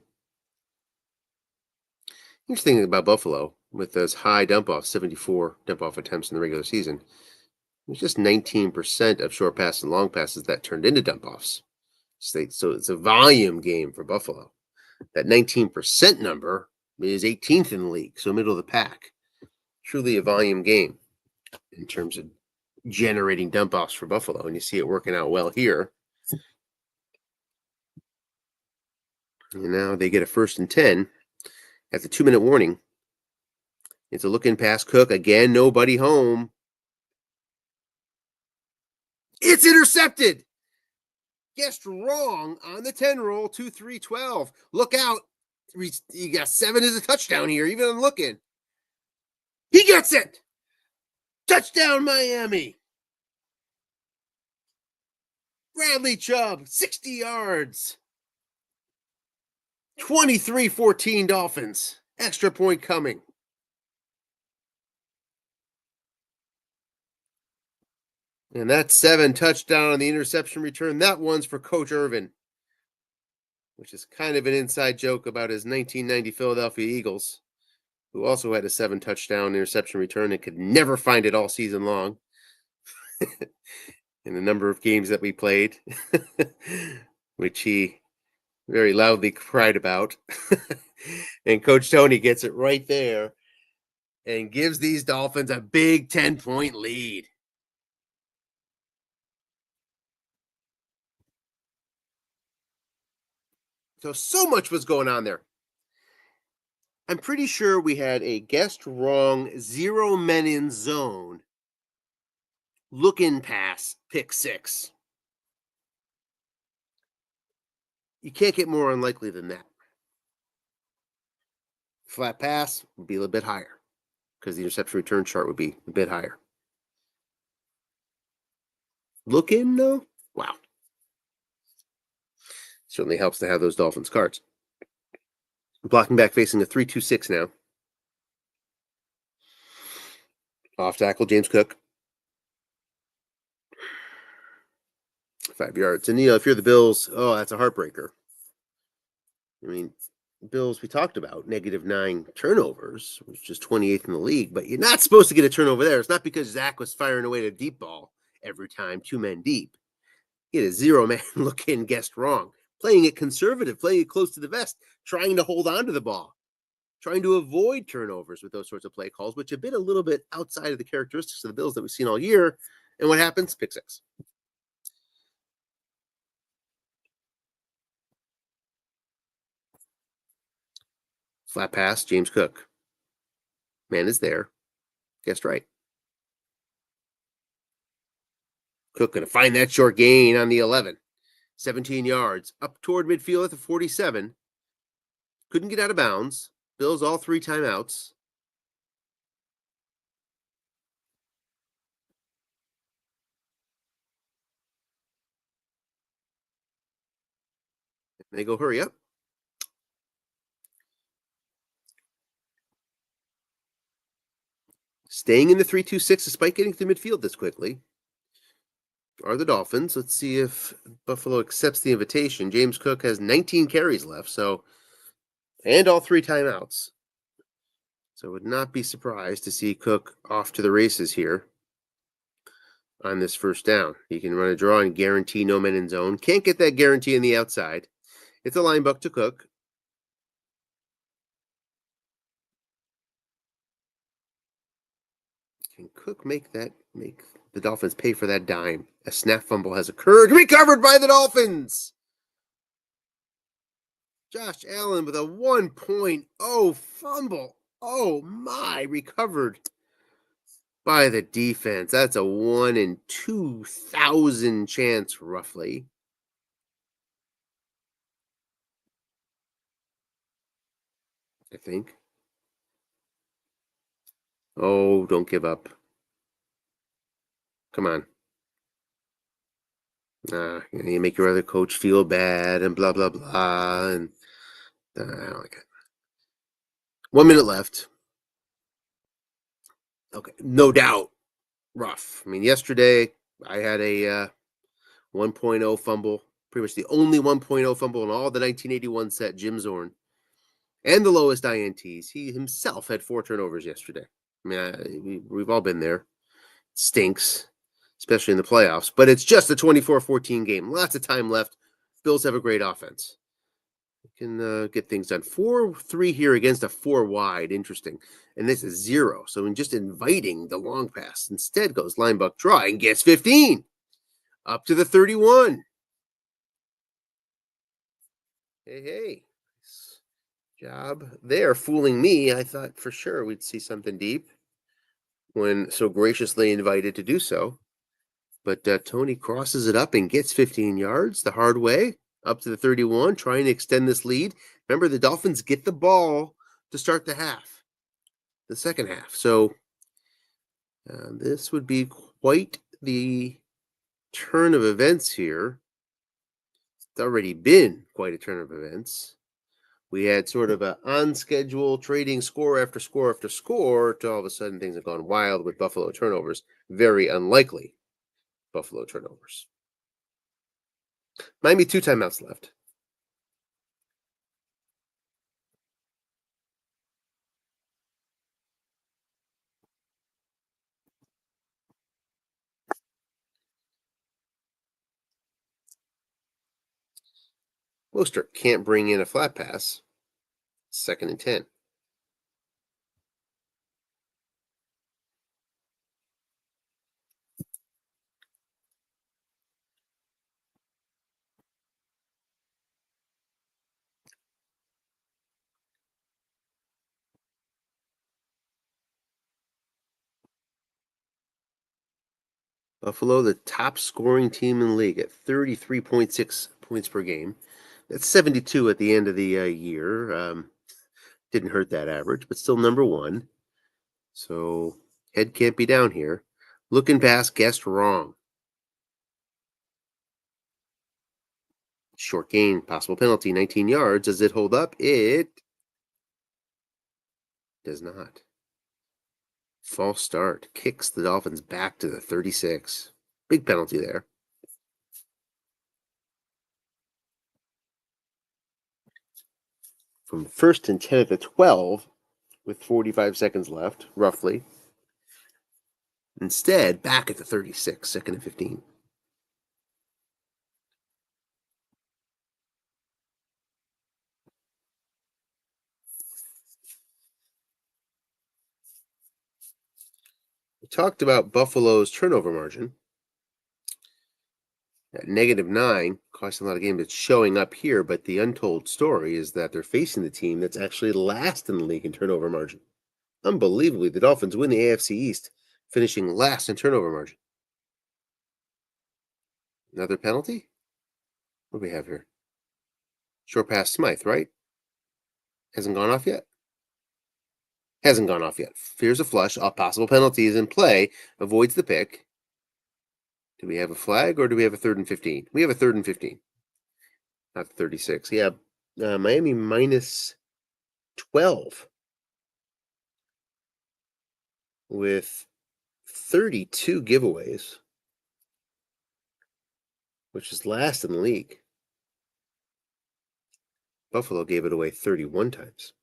Interesting thing about Buffalo, with those high dump offs, 74 dump off attempts in the regular season, it was just 19% of short passes and long passes that turned into dump offs. So it's a volume game for Buffalo. That 19% number is 18th in the league, so middle of the pack. Truly a volume game in terms of generating dump offs for Buffalo, and you see it working out well here. And now they get a 1st and 10 at the 2-minute warning. It's a look in past Cook. Again, nobody home. It's intercepted. Guessed wrong on the 10 roll, 2-3-12. Look out. You got 7 as a touchdown here, even on looking. He gets it. Touchdown, Miami. Bradley Chubb, 60 yards. 23-14 Dolphins. Extra point coming. And that's 7 touchdown on the interception return. That one's for Coach Irvin, which is kind of an inside joke about his 1990 Philadelphia Eagles, who also had a 7 touchdown interception return and could never find it all season long. In the number of games that we played, which he very loudly cried about. And Coach Tony gets it right there and gives these Dolphins a big 10-point lead. So much was going on there. I'm pretty sure we had a guessed wrong 0 men in zone look in pass pick 6. You can't get more unlikely than that. Flat pass would be a little bit higher because the interception return chart would be a bit higher. Look in, though? Wow. Certainly helps to have those Dolphins cards. Blocking back facing a 3-2-6 now. Off tackle, James Cook. 5 yards. And, if you're the Bills, that's a heartbreaker. I mean, Bills, we talked about, -9 turnovers, which is 28th in the league, but you're not supposed to get a turnover there. It's not because Zach was firing away to deep ball every time, 2 men deep. He had a 0-man look in, guessed wrong. Playing it conservative, playing it close to the vest, trying to hold on to the ball, trying to avoid turnovers with those sorts of play calls, which have been a little bit outside of the characteristics of the Bills that we've seen all year. And what happens? Pick 6. Flat pass, James Cook. Man is there. Guessed right. Cook going to find that short gain on the 11. 17 yards. Up toward midfield at the 47. Couldn't get out of bounds. Bills all 3 timeouts. They go, hurry up. Staying in the 3-2-6 despite getting to midfield this quickly are the Dolphins. Let's see if Buffalo accepts the invitation. James Cook has 19 carries left, and all 3 timeouts. So would not be surprised to see Cook off to the races here on this first down. He can run a draw and guarantee no men in zone. Can't get that guarantee on the outside. It's a line buck to Cook. Can Cook make the Dolphins pay for that dime? A snap fumble has occurred. Recovered by the Dolphins. Josh Allen with a 1.0 fumble. Oh my, recovered by the defense. That's a 1 in 2,000 chance, roughly. I think. Oh, don't give up. Come on. You make your other coach feel bad and blah, blah, blah. And I don't like it. 1 minute left. Okay, no doubt rough. I mean, yesterday I had a 1.0 fumble, pretty much the only 1.0 fumble in all the 1981 set, Jim Zorn, and the lowest INTs. He himself had 4 turnovers yesterday. I mean, we've all been there. It stinks, especially in the playoffs, but it's just a 24-14 game. Lots of time left. Bills have a great offense. Can get things done. 4-3 here against a 4 wide. Interesting. And this is 0. So in just inviting the long pass, instead goes linebucker draw and gets 15. Up to the 31. Hey. Nice job there fooling me. I thought for sure we'd see something deep when so graciously invited to do so. But Tony crosses it up and gets 15 yards the hard way. Up to the 31, trying to extend this lead. Remember, the Dolphins get the ball to start the second half. So this would be quite the turn of events here. It's already been quite a turn of events. We had sort of an on-schedule trading score after score after score to all of a sudden things have gone wild with Buffalo turnovers. Very unlikely Buffalo turnovers. Miami 2 timeouts left. Mostert can't bring in a flat pass. 2nd and 10. Buffalo, the top scoring team in the league at 33.6 points per game. That's 72 at the end of the year. Didn't hurt that average, but still number 1. So head can't be down here. Looking past, guessed wrong. Short gain, possible penalty, 19 yards. Does it hold up? It does not. False start. Kicks the Dolphins back to the 36. Big penalty there. From 1st and 10 at the 12, with 45 seconds left, roughly. Instead, back at the 36, 2nd and 15. We talked about Buffalo's turnover margin. At -9, costing a lot of games. It's showing up here, but the untold story is that they're facing the team that's actually last in the league in turnover margin. Unbelievably, the Dolphins win the AFC East, finishing last in turnover margin. Another penalty? What do we have here? Short pass Smythe, right? Hasn't gone off yet? Hasn't gone off yet. Fears a flush. All possible penalties in play. Avoids the pick. Do we have a flag or do we have a 3rd and 15? We have a 3rd and 15. Not 36. Yeah. Miami -12 with 32 giveaways, which is last in the league. Buffalo gave it away 31 times.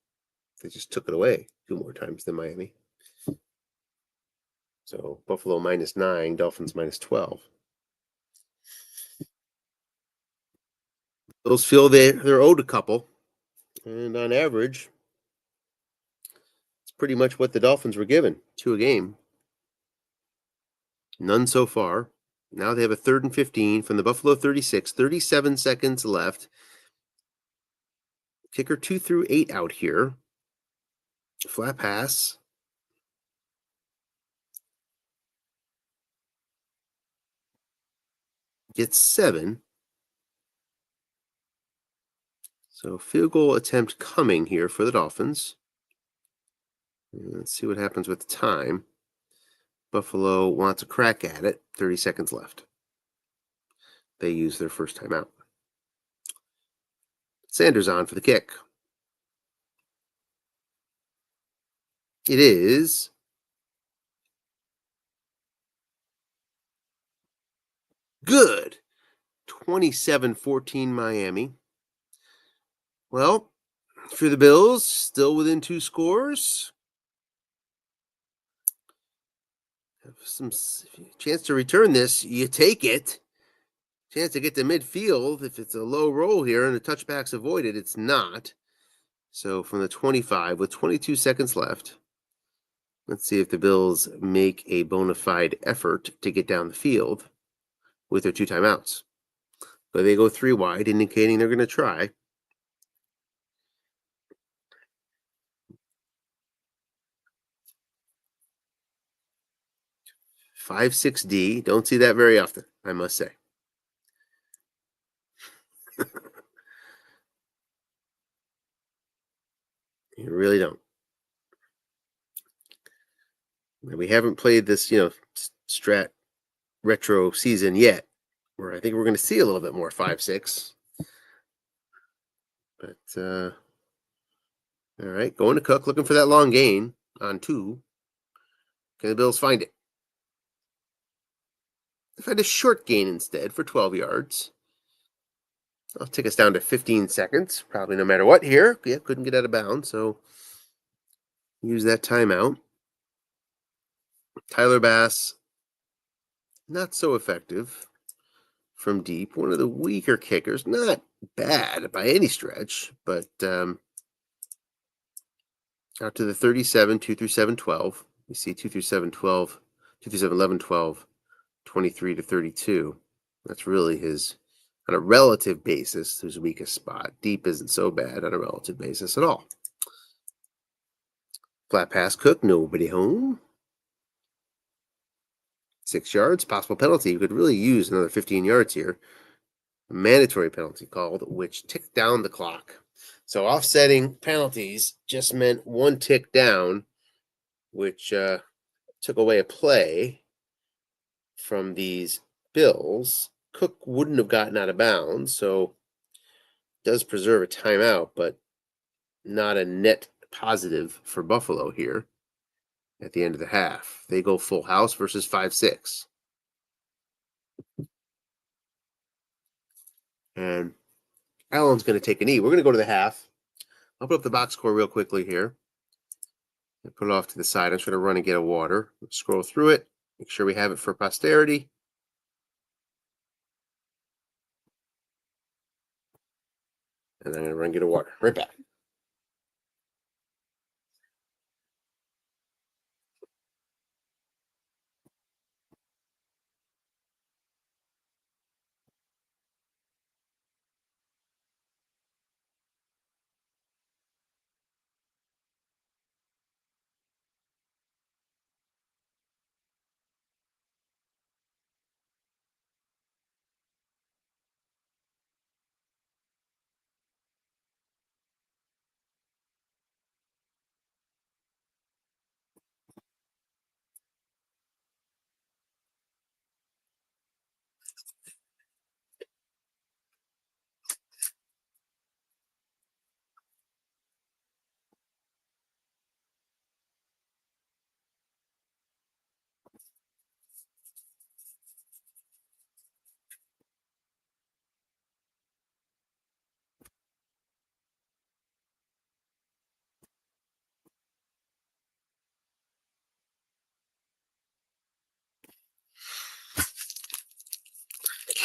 They just took it away 2 more times than Miami. So Buffalo -9, Dolphins -12. Bills feel they're owed a couple, and on average, it's pretty much what the Dolphins were given, 2 a game. None so far. Now they have a 3rd and 15 from the Buffalo 36, 37 seconds left. Kicker 2 through 8 out here. Flat pass. Gets 7. So field goal attempt coming here for the Dolphins. Let's see what happens with the time. Buffalo wants a crack at it. 30 seconds left. they use their first time out. Sanders on for the kick. It is good. 27-14 Miami. Well, for the Bills, still within 2 scores. Have some chance to return this. You take it. Chance to get to midfield. If it's a low roll here and the touchback's avoided, it's not. So from the 25 with 22 seconds left, let's see if the Bills make a bona fide effort to get down the field with their 2 timeouts. But they go 3 wide, indicating they're going to try. 5-6D. Don't see that very often, I must say. You really don't. We haven't played this, strat retro season yet, where I think we're going to see a little bit more 5-6. But all right, going to Cook, looking for that long gain on 2. Can the Bills find it? They find a short gain instead for 12 yards. I'll take us down to 15 seconds, probably no matter what here. Yeah, couldn't get out of bounds, so use that timeout. Tyler Bass, not so effective from deep. One of the weaker kickers. Not bad by any stretch, but out to the 37, 2 through 7, 12. We see 2 through 7, 12, 2 through 7, 11, 12, 23 to 32. That's really his, on a relative basis, his weakest spot. Deep isn't so bad on a relative basis at all. Flat pass Cook, nobody home. 6 yards, possible penalty. You could really use another 15 yards here. A mandatory penalty called, which ticked down the clock. So offsetting penalties just meant 1 tick down, which took away a play from these Bills. Cook wouldn't have gotten out of bounds, so does preserve a timeout, but not a net positive for Buffalo here at the end of the half. They go full house versus 5-6. And Allen's going to take a knee. We're going to go to the half. I'll put up the box score real quickly here. And put it off to the side. I'm just going to run and get a water. Scroll through it. Make sure we have it for posterity. And I'm going to run and get a water. Right back.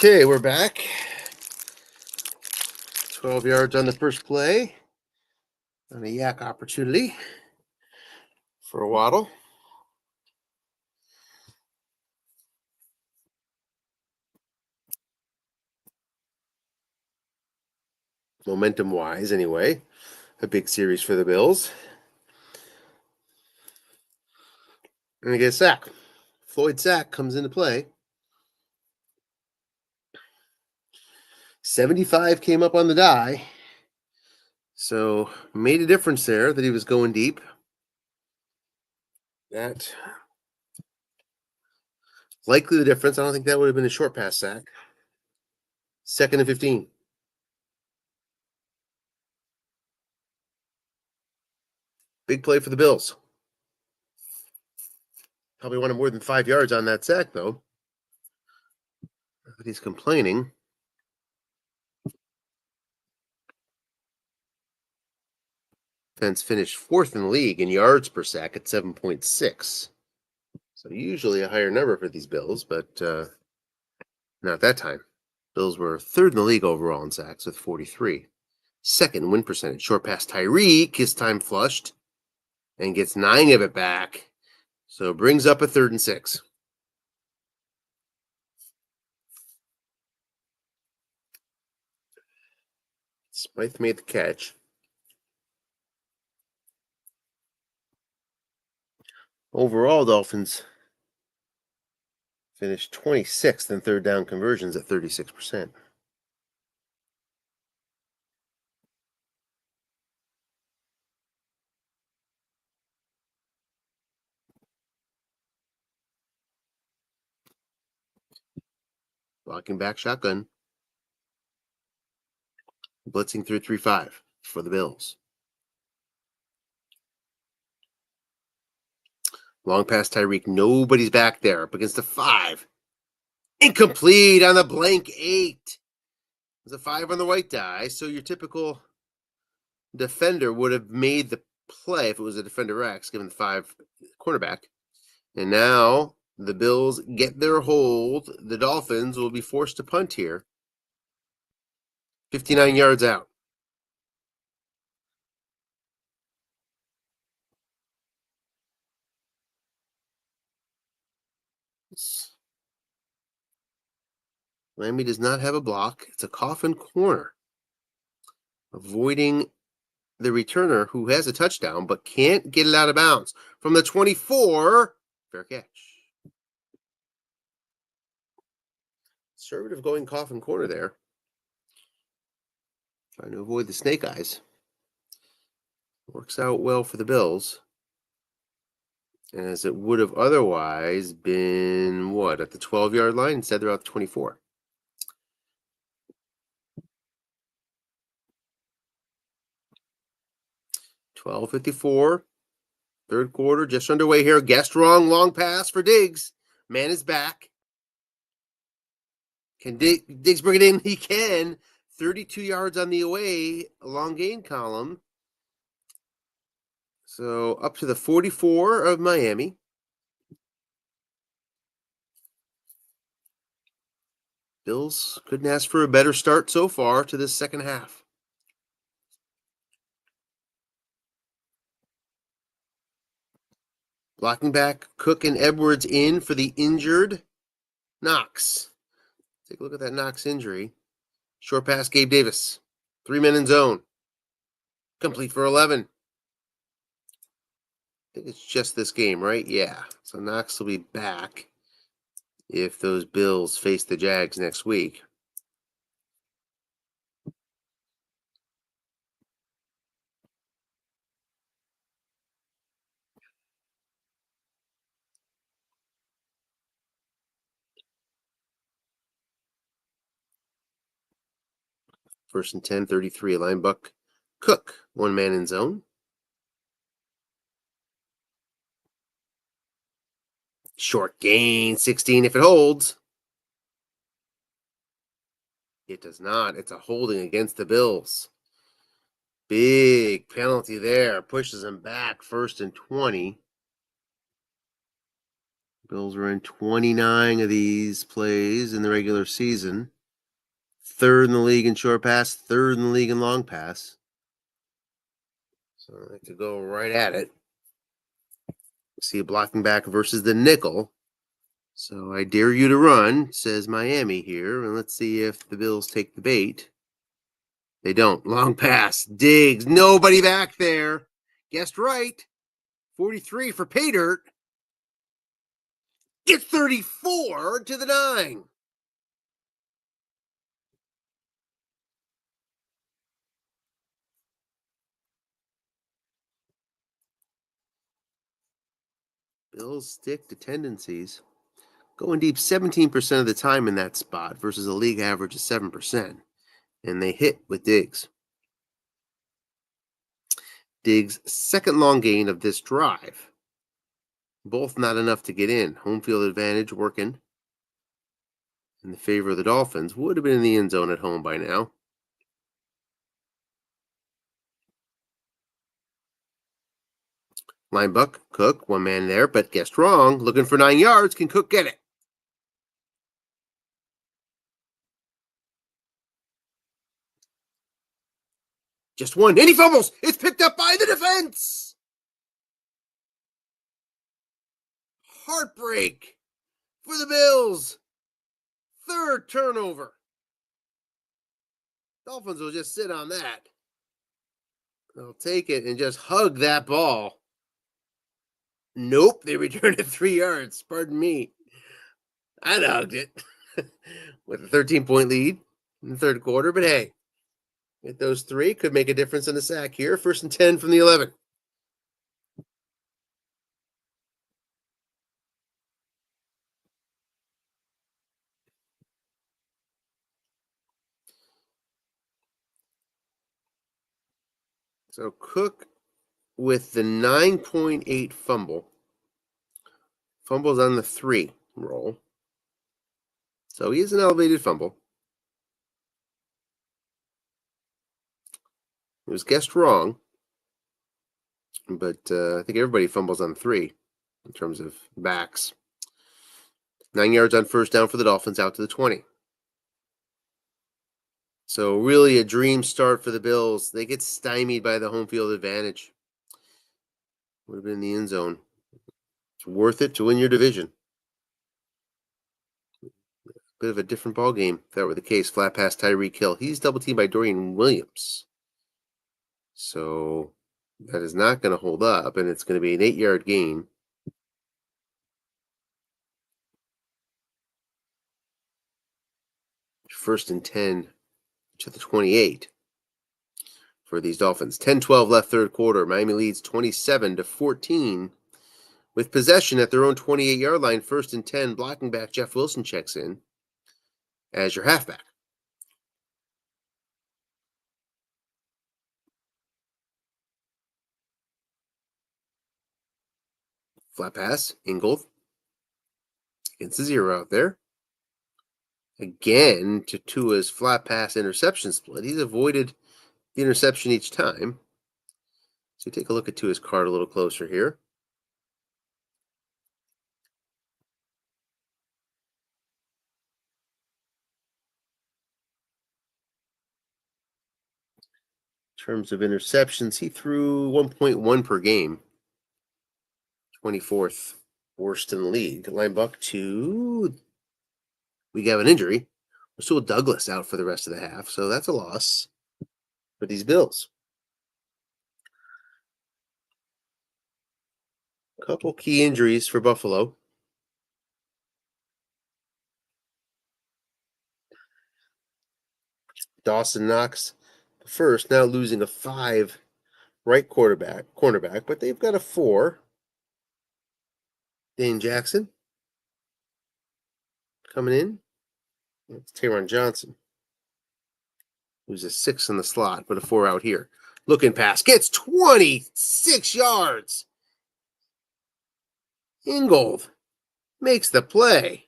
Okay, we're back. 12 yards on the first play. On a yak opportunity for a waddle. Momentum-wise, anyway. A big series for the Bills. And they get a sack. Floyd sack comes into play. 75 came up on the die. So made a difference there that he was going deep. That likely the difference. I don't think that would have been a short pass sack. 2nd and 15. Big play for the Bills. Probably wanted more than 5 yards on that sack, though. But he's complaining. Defense finished 4th in the league in yards per sack at 7.6. So usually a higher number for these Bills, but not that time. Bills were 3rd in the league overall in sacks with 43. 2nd win percentage. Short pass Tyreek, his time flushed, and gets 9 of it back. So brings up a 3rd and 6. Smythe made the catch. Overall, Dolphins finished 26th in 3rd down conversions at 36%. Blocking back shotgun. Blitzing through 3-5 for the Bills. Long pass Tyreek. Nobody's back there. Up against the 5. Incomplete on the blank 8. There's a 5 on the white die. So your typical defender would have made the play if it was a defender X, given the 5 cornerback. And now the Bills get their hold. The Dolphins will be forced to punt here. 59 yards out. Miami does not have a block. It's a coffin corner. Avoiding the returner who has a touchdown but can't get it out of bounds. From the 24, fair catch. Conservative going coffin corner there. Trying to avoid the snake eyes. Works out well for the Bills. As it would have otherwise been, at the 12-yard line? Instead, they're out the 24. $12:54. 3rd quarter, just underway here. Guessed wrong, long pass for Diggs. Man is back. Can Diggs bring it in? He can. 32 yards on the away, long gain column. So up to the 44 of Miami. Bills couldn't ask for a better start so far to this second half. Blocking back, Cook and Edwards in for the injured Knox. Take a look at that Knox injury. Short pass, Gabe Davis. 3 men in zone. Complete for 11. I think it's just this game, right? Yeah. So Knox will be back if those Bills face the Jags next week. First and 10, 33, line buck. Cook, 1 man in zone. Short gain, 16 if it holds. It does not. It's a holding against the Bills. Big penalty there. Pushes them back. 1st and 20. Bills were in 29 of these plays in the regular season. 3rd in the league in short pass. 3rd in the league in long pass. So I like to go right at it. See a blocking back versus the nickel. So I dare you to run, says Miami here. And let's see if the Bills take the bait. They don't. Long pass. Diggs. Nobody back there. Guessed right. 43 for pay dirt. Get 34 to the 9. Bills stick to tendencies. going deep 17% of the time in that spot versus a league average of 7%. And they hit with Diggs. Diggs' second long gain of this drive. Both not enough to get in. Home field advantage working in the favor of the Dolphins. Would have been in the end zone at home by now. Linebuck, Cook, one man there, but guessed wrong. Looking for 9 yards. Can Cook get it? Just one. And he fumbles. It's picked up by the defense. Heartbreak for the Bills. Third turnover. Dolphins will just sit on that. They'll take it and just hug that ball. Nope, they returned it 3 yards. Pardon me. I'd hugged it with a 13-point lead in the third quarter. But hey, get those 3. Could make a difference in the sack here. 1st and 10 from the 11. So Cook with the 9.8 fumble. Fumbles on the 3 roll. So he is an elevated fumble. It was guessed wrong. But I think everybody fumbles on 3 in terms of backs. 9 yards on first down for the Dolphins out to the 20. So really a dream start for the Bills. They get stymied by the home field advantage. Would have been in the end zone. It's worth it to win your division. Bit of a different ball game if that were the case. Flat pass Tyreek Hill. He's double teamed by Dorian Williams. So that is not going to hold up, and it's going to be an 8-yard gain. First and 10 to the 28 for these Dolphins. 10-12 left third quarter. Miami leads 27-14 with possession at their own 28-yard line. 1st and 10. Blocking back Jeff Wilson checks in as your halfback. Flat pass, Ingold. Against the 0 out there. Again, to Tua's flat pass interception split. He's avoided the interception each time. So take a look at Tua's card a little closer here. In terms of interceptions, he threw 1.1 per game. 24th worst in the league. Linebuck to... We got an injury. Rasul Douglas out for the rest of the half, so that's a loss for these Bills. A couple key injuries for Buffalo. Dawson Knox first, now losing a 5 right cornerback, but they've got a 4. Dane Jackson coming in. It's Taron Johnson, who's a 6 in the slot, but a 4 out here. Looking pass, gets 26 yards. Ingold makes the play.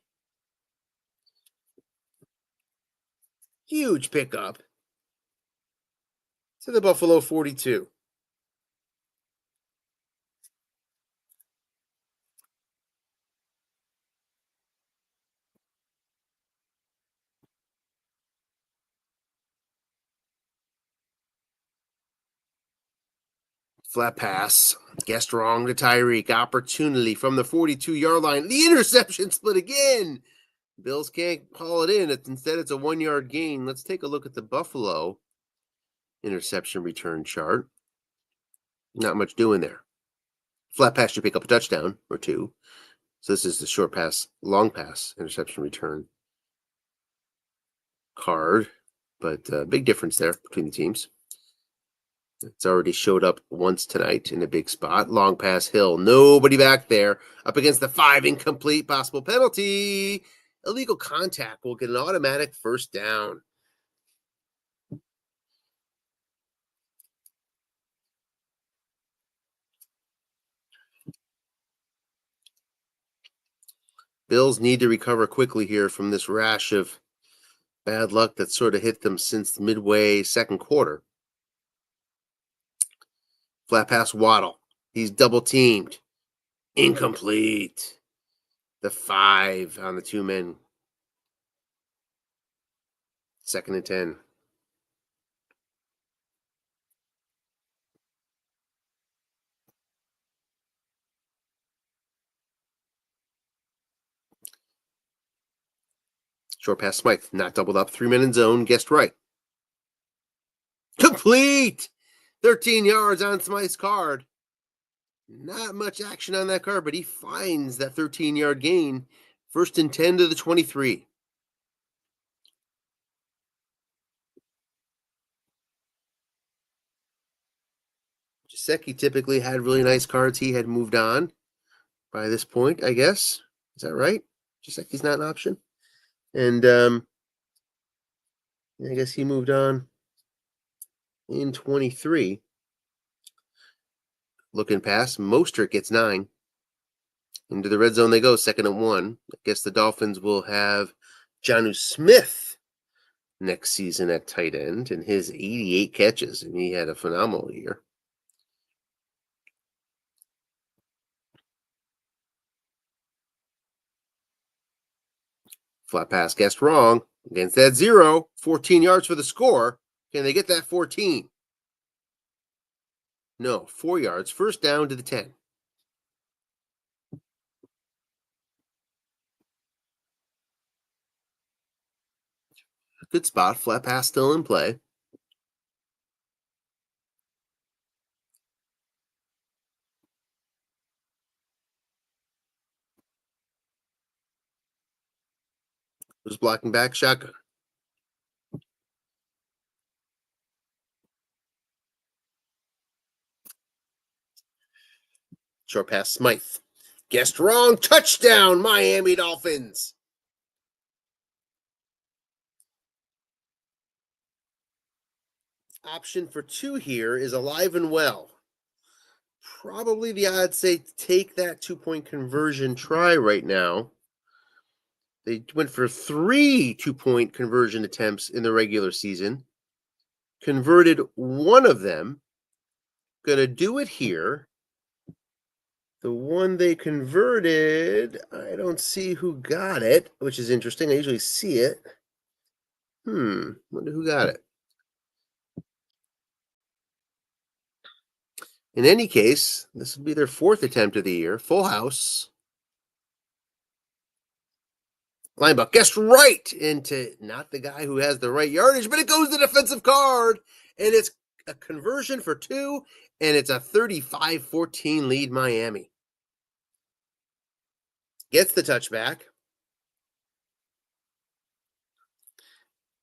Huge pickup to the Buffalo 42. Flat pass, guessed wrong to Tyreek. Opportunity from the 42-yard line. The interception split again. Bills can't call it in. Instead, it's a 1-yard gain. Let's take a look at the Buffalo interception return chart. Not much doing there. Flat pass should pick up a touchdown or 2. So this is the short pass, long pass interception return card. But big difference there between the teams. It's already showed up once tonight in a big spot. Long pass Hill. Nobody back there. Up against the 5, incomplete. Possible penalty. Illegal contact will get an automatic first down. Bills need to recover quickly here from this rash of bad luck that sort of hit them since midway second quarter. Flat pass Waddle. He's double teamed. Incomplete. The 5 on the 2 men. 2nd and 10. Short pass Smythe. Not doubled up. 3 men in zone. Guessed right. Complete! 13 yards on Smythe's card. Not much action on that card, but he finds that 13-yard gain. 1st and 10 to the 23. Gesicki typically had really nice cards. He had moved on by this point, I guess. Is that right? Gesicki's not an option. And I guess he moved on in 23. Looking past, Mostert gets 9. Into the red zone they go, 2nd and 1. I guess the Dolphins will have Jonnu Smith next season at tight end and his 88 catches, and he had a phenomenal year. Flat pass guessed wrong. Against that 0, 14 yards for the score. Can they get that 14? No, 4 yards. First down to the 10. Good spot. Flat pass still in play. Who's blocking back? Shotgun. Short pass Smythe. Guessed wrong. Touchdown, Miami Dolphins. Option for 2 here is alive and well. Probably the odds say take that 2-point conversion try right now. They went for 3 2-point conversion attempts in the regular season. Converted 1 of them. Gonna do it here. The one they converted, I don't see who got it, which is interesting. I usually see it. Wonder who got it. In any case, this will be their 4th attempt of the year. Full house. Linebucker guessed right into not the guy who has the right yardage, but it goes to the defensive card. And it's a conversion for 2, and it's a 35-14 lead Miami. Gets the touchback.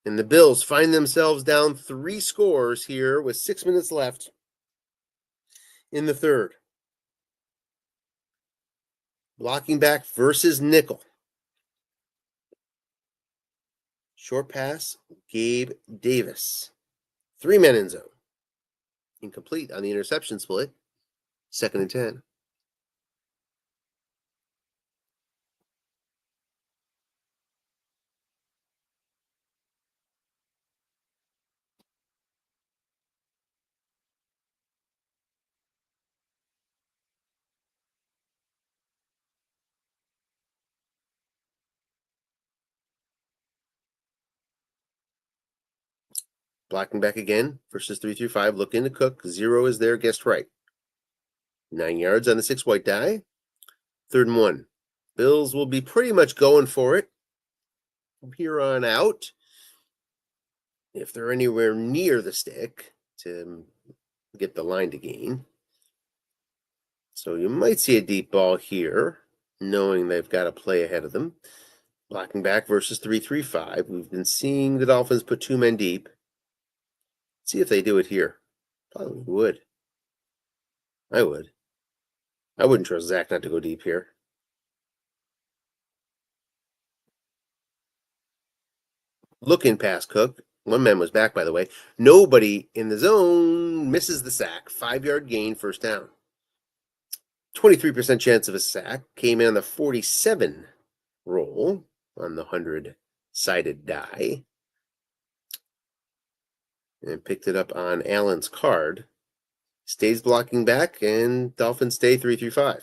And the Bills find themselves down 3 scores here with 6 minutes left in the 3rd. Blocking back versus nickel. Short pass, Gabe Davis. 3 men in zone. Incomplete on the interception split. 2nd and 10. Blocking back again versus 3-5. Looking to cook. 0 is there. Guessed right. 9 yards on the 6 white die. 3rd and 1. Bills will be pretty much going for it from here on out. If they're anywhere near the stick to get the line to gain. So you might see a deep ball here, knowing they've got a play ahead of them. Blocking back versus 3-5. We've been seeing the Dolphins put 2 men deep. See if they do it here. Probably would. I would. I wouldn't trust Zach not to go deep here. Looking past Cook. One man was back, by the way. Nobody in the zone misses the sack. 5-yard gain, first down. 23% chance of a sack. Came in on the 47 roll on the 100-sided die. And picked it up on Allen's card. Stays blocking back, and Dolphins stay 3-5.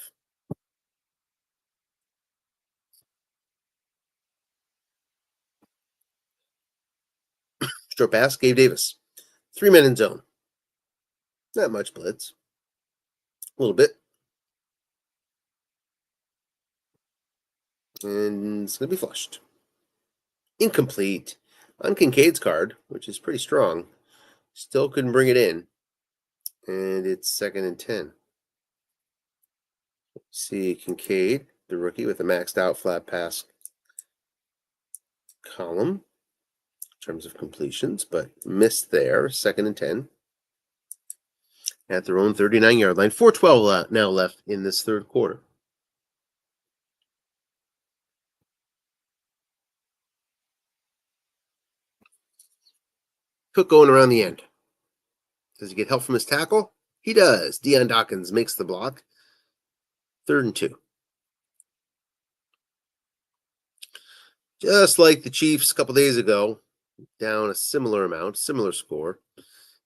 Short pass, Gabe Davis. 3 men in zone. Not much blitz. A little bit. And it's going to be flushed. Incomplete. On Kincaid's card, which is pretty strong. Still couldn't bring it in. And it's 2nd and 10. See Kincaid, the rookie, with a maxed out flat pass column in terms of completions, but missed there. 2nd and 10. At their own 39-yard line. 4:12 now left in this third quarter. Cook going around the end. Does he get help from his tackle? He does. Deion Dawkins makes the block. 3rd and 2. Just like the Chiefs a couple days ago, down a similar amount, similar score.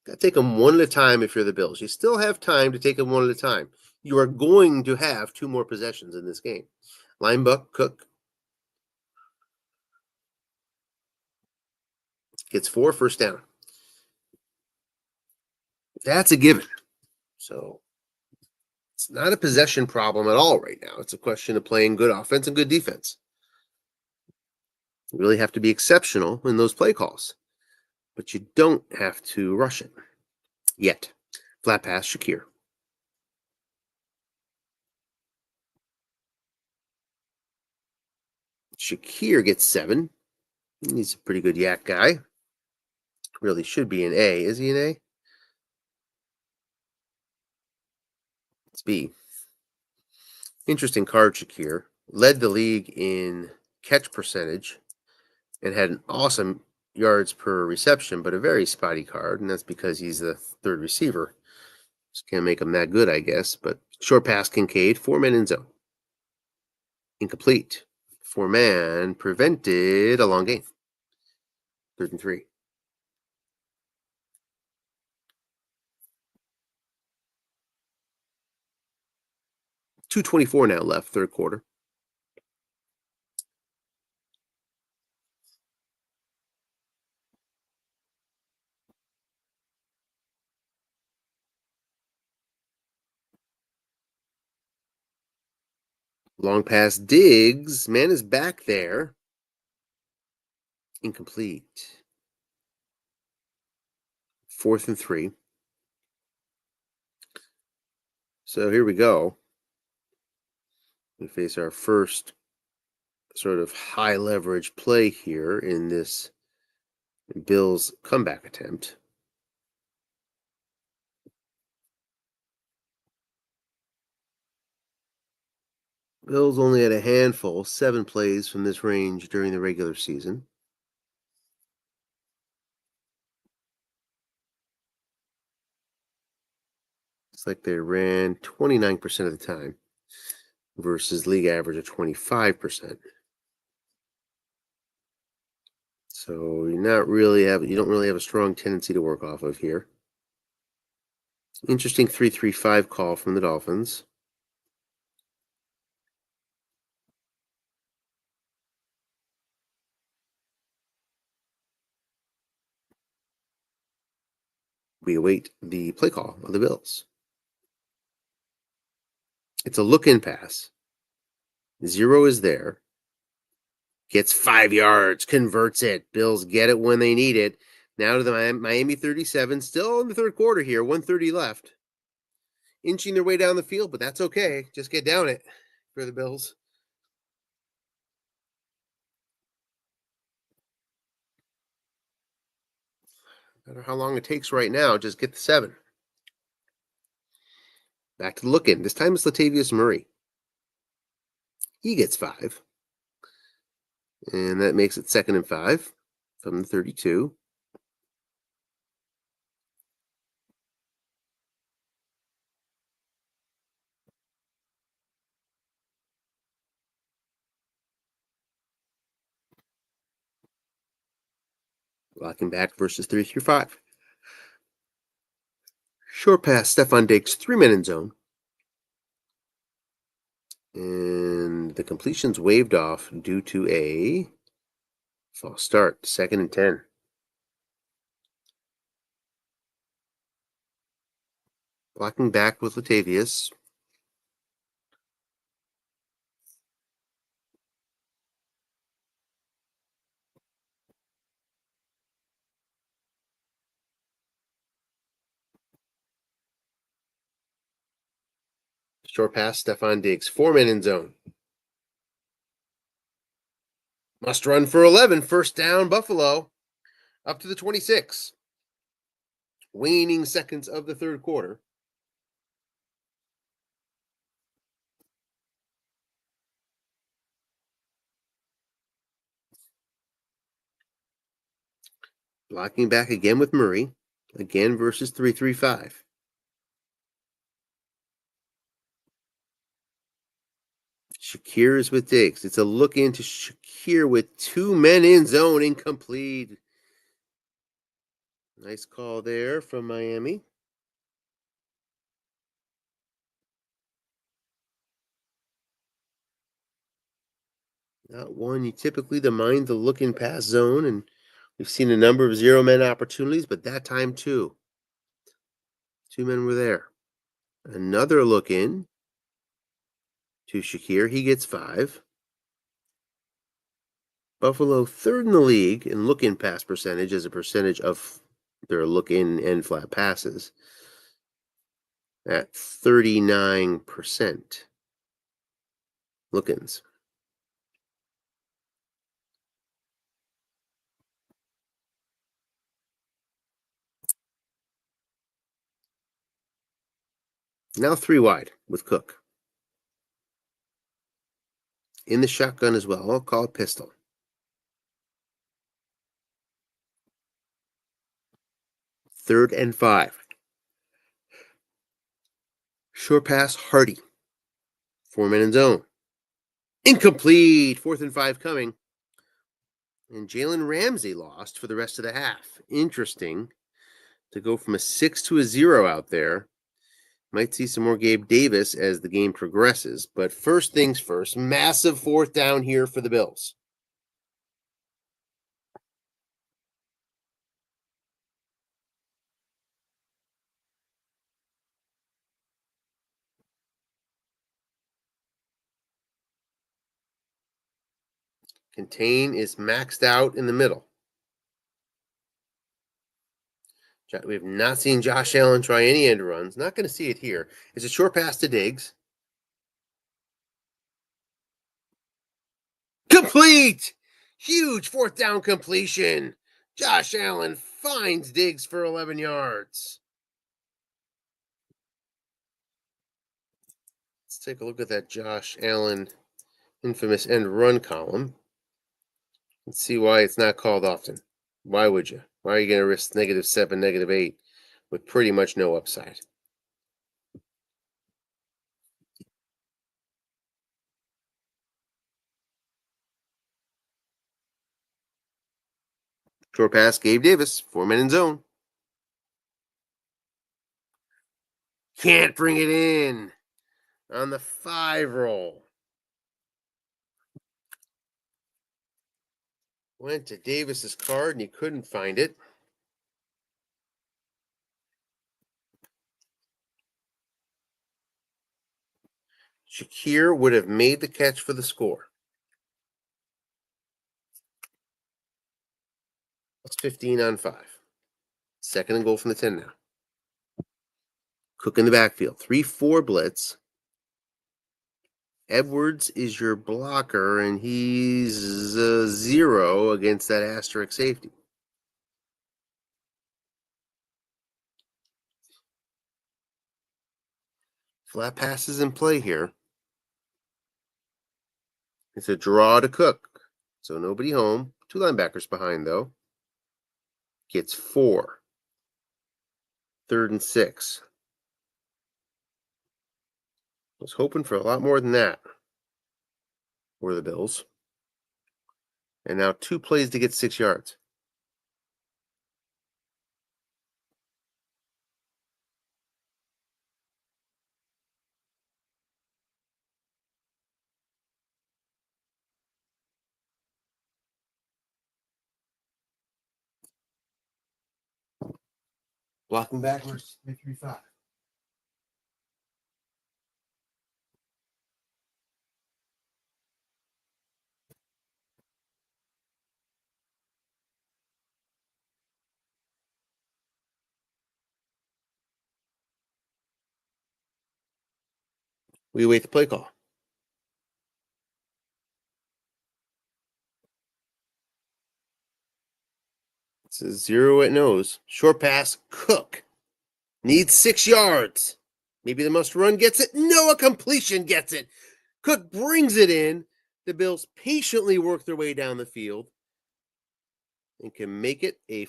Got to take them one at a time if you're the Bills. You still have time to take them one at a time. You are going to have 2 more possessions in this game. Linebuck, Cook gets 4, first down. That's a given. So it's not a possession problem at all right now. It's a question of playing good offense and good defense. You really have to be exceptional in those play calls, but you don't have to rush it yet. Flat pass, Shakir. Shakir gets 7. He's a pretty good yak guy. Really should be an A. Is he an A? It's B. Interesting card, Shakir. Led the league in catch percentage and had an awesome yards per reception, but a very spotty card, and that's because he's the 3rd receiver. Just can't make him that good, I guess. But short pass, Kincaid, 4 men in zone. Incomplete. 4-man prevented a long gain. 3rd and 3. $2:24 now left, third quarter. Long pass, Diggs. Man is back there. Incomplete. 4th and 3. So here we go. We face our first sort of high leverage play here in this Bills comeback attempt. Bills only had a handful, 7 plays from this range during the regular season. It's like they ran 29% of the time versus league average of 25%. So you don't really have a strong tendency to work off of here. Interesting 3-3-5 call from the Dolphins. We await the play call of the Bills. It's a look-in pass. 0 is there. Gets 5 yards, converts it. Bills get it when they need it. Now to the Miami 37, still in the third quarter here, 1:30 left. Inching their way down the field, but that's okay. Just get down it for the Bills. No matter how long it takes right now, just get the 7. Back to the look-in. This time it's Latavius Murray. He gets 5. And that makes it 2nd and 5 from the 32. Blocking back versus 3 through 5. Short pass, Stefan Diggs, 3 men in zone. And the completion's waved off due to a false start. 2nd and 10. Blocking back with Latavius. Short pass, Stefan Diggs, 4 men in zone. Must run for 11. First down, Buffalo. Up to the 26. Waning seconds of the third quarter. Blocking back again with Murray. Again versus 3-3-5. Shakir is with Diggs. It's a look into Shakir with 2 men in zone, incomplete. Nice call there from Miami. Not one you typically mind the look in pass zone, and we've seen a number of 0-man opportunities, but that time 2. 2 men were there. Another look in to Shakir. He gets 5. Buffalo 3rd in the league in look-in pass percentage as a percentage of their look-in and flat passes at 39% look-ins. Now 3 wide with Cook. In the shotgun as well. I'll call it pistol. 3rd and 5. Short pass, Hardy. 4 men in zone. Incomplete. 4th and 5 coming. And Jalen Ramsey lost for the rest of the half. Interesting to go from a 6 to a 0 out there. Might see some more Gabe Davis as the game progresses. But first things first, massive 4th down here for the Bills. Contain is maxed out in the middle. We have not seen Josh Allen try any end runs. Not going to see it here. It's a short pass to Diggs. Complete! Huge 4th down completion. Josh Allen finds Diggs for 11 yards. Let's take a look at that Josh Allen infamous end run column. Let's see why it's not called often. Why would you? Why are you going to risk -7, -8 with pretty much no upside? Short pass, Gabe Davis, 4 men in zone. Can't bring it in on the 5 roll. Went to Davis's card and he couldn't find it. Shakir would have made the catch for the score. That's 15 on 5. 2nd and goal from the 10 now. Cook in the backfield. 3-4 blitz. Edwards is your blocker, and he's a 0 against that asterisk safety. Flat passes in play here. It's a draw to Cook. So nobody home. 2 linebackers behind, though. Gets 4. 3rd and 6. Was hoping for a lot more than that for the Bills. And now 2 plays to get 6 yards. Blocking backwards, 3-3-5. We await the play call. It's a 0 at nose. Short pass, Cook. Needs 6 yards. Maybe the must run gets it. No, a completion gets it. Cook brings it in. The Bills patiently work their way down the field and can make it a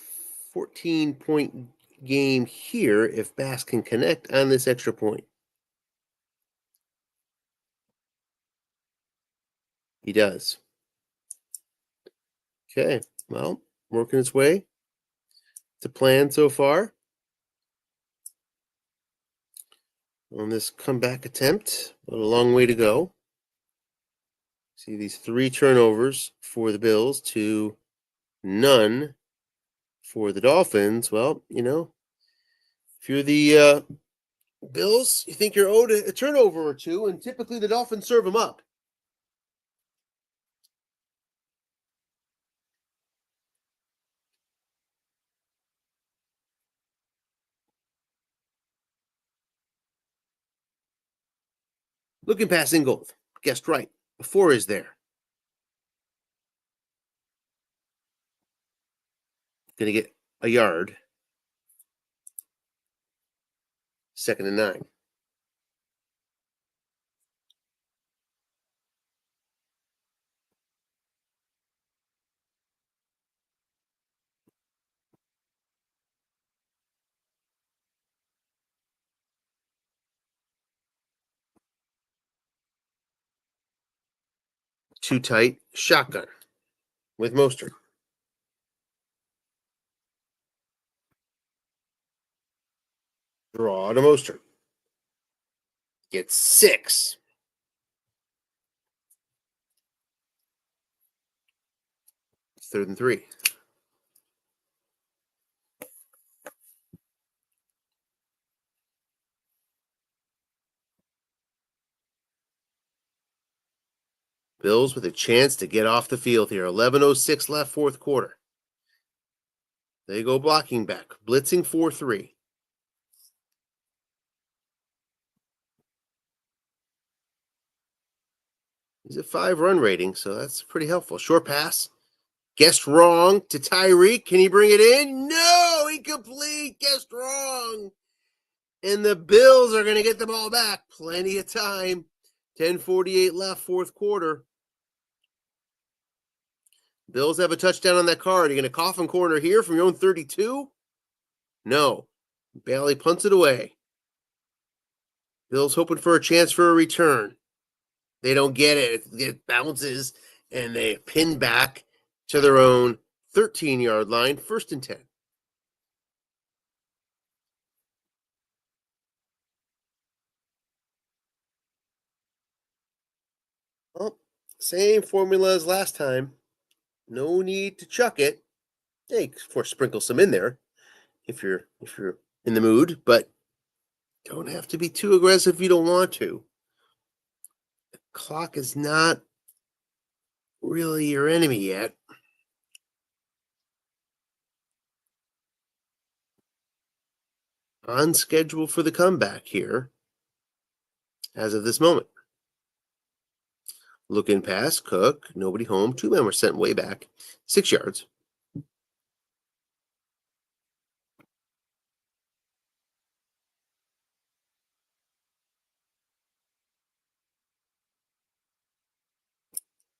14-point game here if Bass can connect on this extra point. He does. Okay, well, working its way to plan so far on this comeback attempt, but a long way to go. See these 3 turnovers for the Bills to none for the Dolphins. Well, you know, if you're the Bills, you think you're owed a turnover or 2, and typically the Dolphins serve them up. Looking past Ingold. Guessed right. Before is there. Going to get a yard. 2nd and 9. Too tight. Shotgun with Mostert. Draw to Mostert. Gets 6. 3rd and 3. Bills with a chance to get off the field here. 11:06 left, 4th quarter. They go blocking back. Blitzing 4-3. He's a 5 run rating, so that's pretty helpful. Short pass. Guessed wrong to Tyreek. Can he bring it in? No, incomplete. Guessed wrong. And the Bills are going to get the ball back. Plenty of time. 10:48 left, 4th quarter. Bills have a touchdown on that card. Are you going to coffin corner here from your own 32? No. Bailey punts it away. Bills hoping for a chance for a return. They don't get it. It bounces, and they pin back to their own 13-yard line, 1st and 10. Well, same formula as last time. No need to chuck it. Hey, of course, sprinkle some in there if you're in the mood, but don't have to be too aggressive if you don't want to. The clock is not really your enemy yet. On schedule for the comeback here as of this moment. Looking past Cook, nobody home. 2 men were sent way back. 6 yards.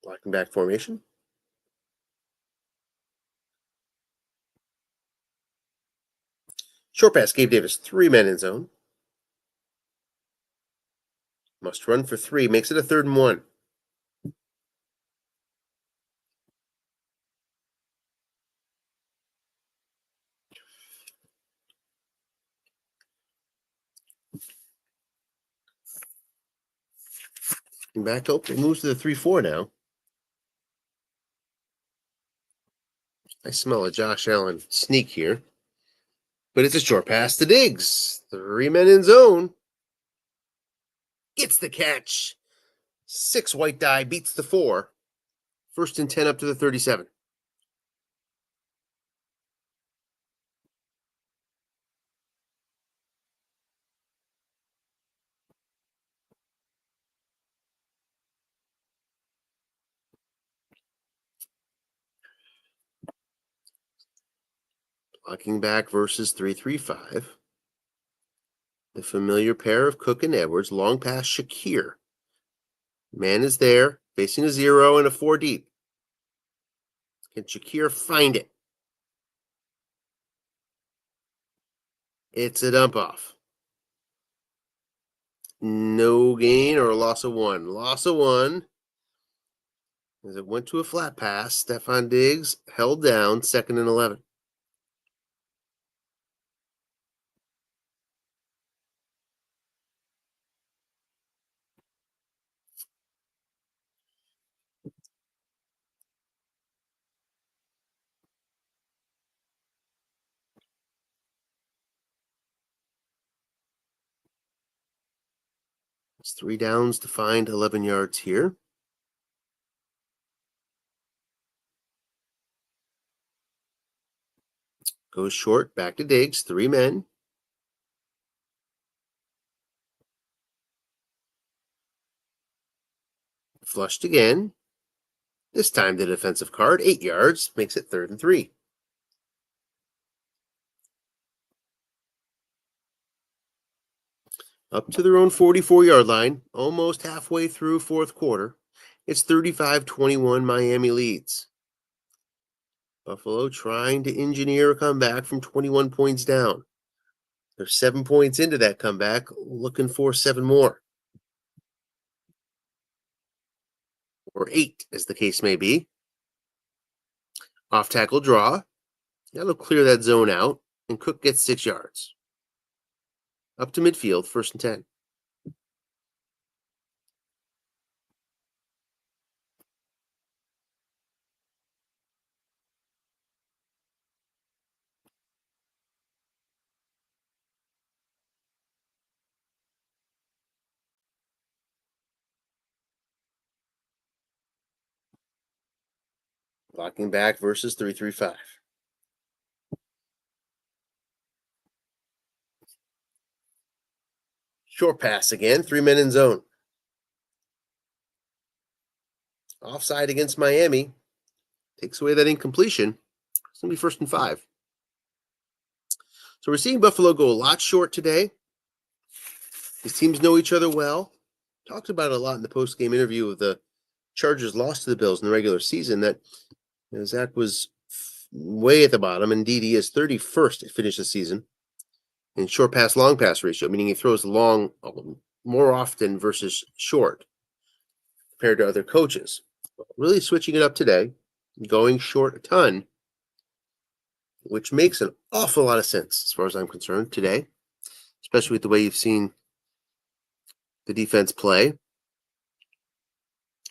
Blocking back formation. Short pass, Gabe Davis, 3 men in zone. Must run for 3, makes it a 3rd and 1. Back up, it moves to the 3-4 now. I smell a Josh Allen sneak here. But it's a short pass to Diggs. 3 men in zone. Gets the catch. 6 white die, beats the 4. 1st and 10 up to the 37. Blocking back versus 3-3-5. The familiar pair of Cook and Edwards. Long pass Shakir. Man is there, facing a 0 and a 4 deep. Can Shakir find it? It's a dump off. No gain or a loss of 1. Loss of 1. As it went to a flat pass, Stephon Diggs held down, 2nd and 11. It's 3 downs to find 11 yards here. Goes short, back to Diggs, 3 men. Flushed again. This time the defensive card, 8 yards, makes it 3rd and 3. Up to their own 44-yard line, almost halfway through 4th quarter. It's 35-21, Miami leads. Buffalo trying to engineer a comeback from 21 points down. They're 7 points into that comeback, looking for 7 more. Or 8, as the case may be. Off tackle draw. That'll clear that zone out, and Cook gets 6 yards. Up to midfield, 1st and 10. Blocking back versus 3-3-5. Short pass again, 3 men in zone. Offside against Miami. Takes away that incompletion. It's going to be 1st and 5. So we're seeing Buffalo go a lot short today. These teams know each other well. Talked about it a lot in the post-game interview of the Chargers lost to the Bills in the regular season, that Zach was way at the bottom. Indeed, he is 31st to finish the season in short pass, long pass ratio, meaning he throws long more often versus short compared to other coaches. Really switching it up today, going short a ton, which makes an awful lot of sense as far as I'm concerned today, especially with the way you've seen the defense play. And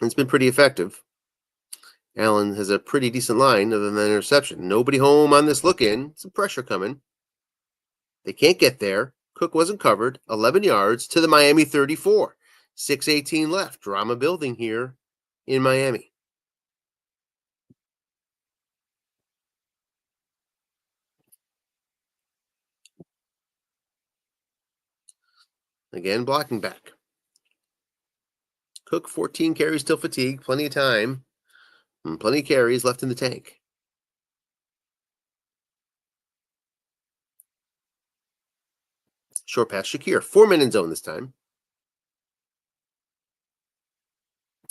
it's been pretty effective. Allen has a pretty decent line other than the interception. Nobody home on this look-in. Some pressure coming. They can't get there. Cook wasn't covered. 11 yards to the Miami 34. 6:18 left. Drama building here in Miami. Again, blocking back. Cook, 14 carries till fatigue. Plenty of time. And plenty of carries left in the tank. Short pass Shakir. 4 men in zone this time.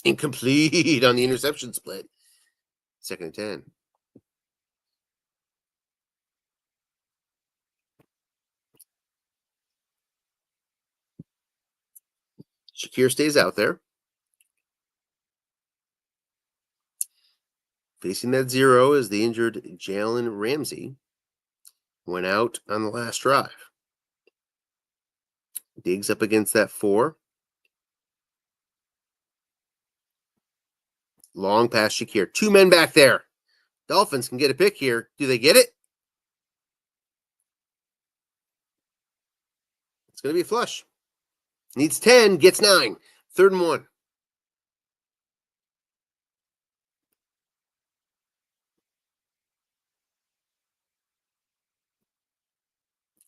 Incomplete on the interception split. 2nd and 10. Shakir stays out there. Facing that 0 is the injured Jalen Ramsey. Went out on the last drive. Diggs up against that 4. Long pass Shakir. 2 men back there. Dolphins can get a pick here. Do they get it? It's going to be a flush. Needs 10, gets 9. 3rd and 1.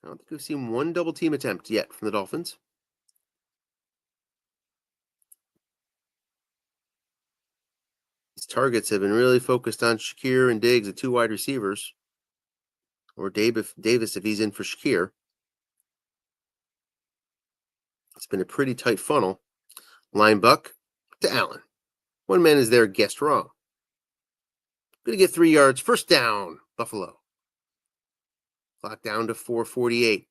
I don't think we've seen one double team attempt yet from the Dolphins. His targets have been really focused on Shakir and Diggs, the 2 wide receivers. Or Davis if he's in for Shakir. It's been a pretty tight funnel. Line buck to Allen. 1 man is there, guessed wrong. Going to get 3 yards. 1st down, Buffalo. Clock down to 4:48.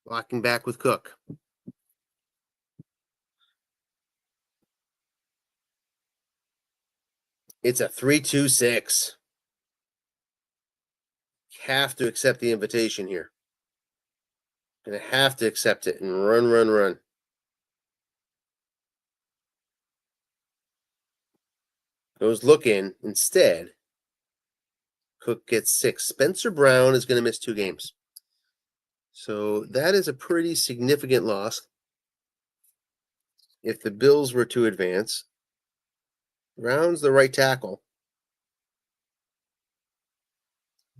Blocking back with Cook. It's a 3-2-6. Have to accept the invitation here. Gonna have to accept it and run. Goes looking instead. Cook gets 6. Spencer Brown is going to miss 2 games. So that is a pretty significant loss. If the Bills were to advance, Brown's the right tackle.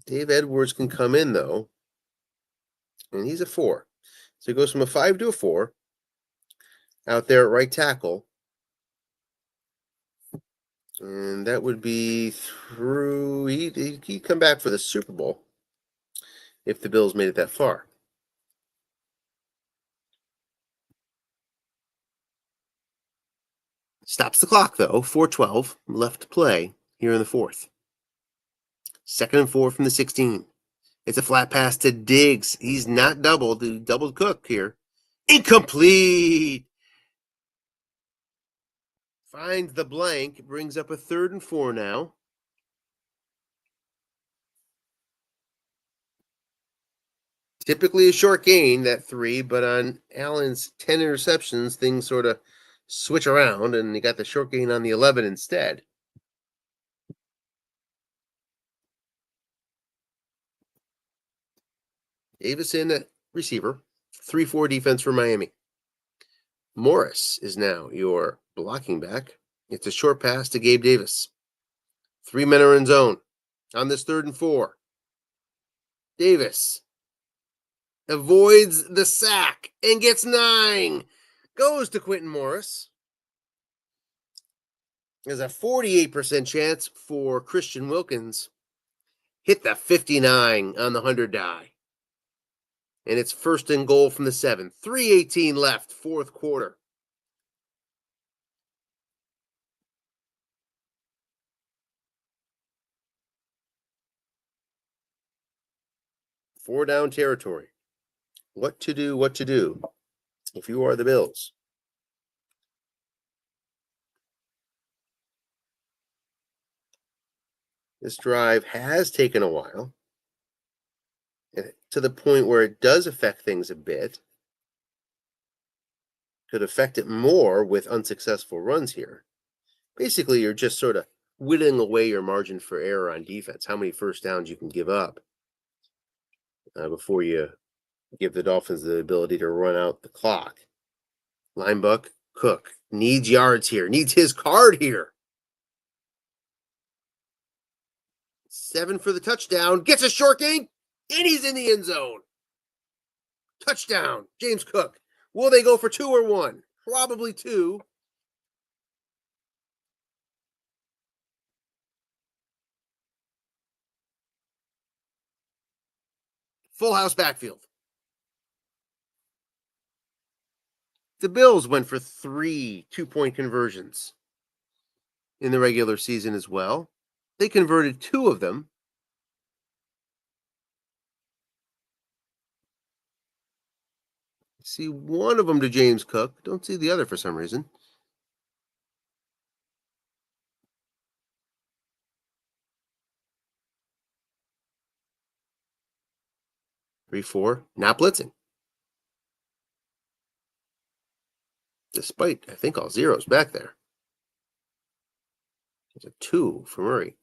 Dave Edwards can come in, though, and he's a 4. So he goes from a 5 to a 4 out there at right tackle. And that would be through, he'd come back for the Super Bowl if the Bills made it that far. Stops the clock, though. 4:12 left to play here in the 4th. 2nd and 4 from the 16. It's a flat pass to Diggs. He's not doubled. He doubled Cook here. Incomplete. Finds the blank. Brings up a 3rd and 4 now. Typically a short gain, that 3, but on Allen's 10 interceptions, things sort of switch around, and he got the short gain on the 11 instead. Davis in at receiver. 3-4 defense for Miami. Morris is now your blocking back. It's a short pass to Gabe Davis. 3 men are in zone on this 3rd and 4. Davis avoids the sack and gets 9. Goes to Quentin Morris. There's a 48% chance for Christian Wilkins. Hit the 59 on the 100 die. And it's 1st and goal from the 7. 3:18 left, 4th quarter. Four down territory. What to do if you are the Bills? This drive has taken a while, to the point where it does affect things a bit. Could affect it more with unsuccessful runs here. Basically, you're just sort of whittling away your margin for error on defense, how many 1st downs you can give up before you give the Dolphins the ability to run out the clock. Linebuck Cook needs yards here, needs his card here. 7 for the touchdown, gets a short gain, and he's in the end zone. Touchdown, James Cook. Will they go for 2 or 1? Probably 2. Full house backfield. The Bills went for 3 2-point conversions in the regular season as well. They converted 2 of them. See one of them to James Cook. Don't see the other for some reason. Three, 4, not blitzing. Despite, I think, all zeros back there. There's a 2 for Murray.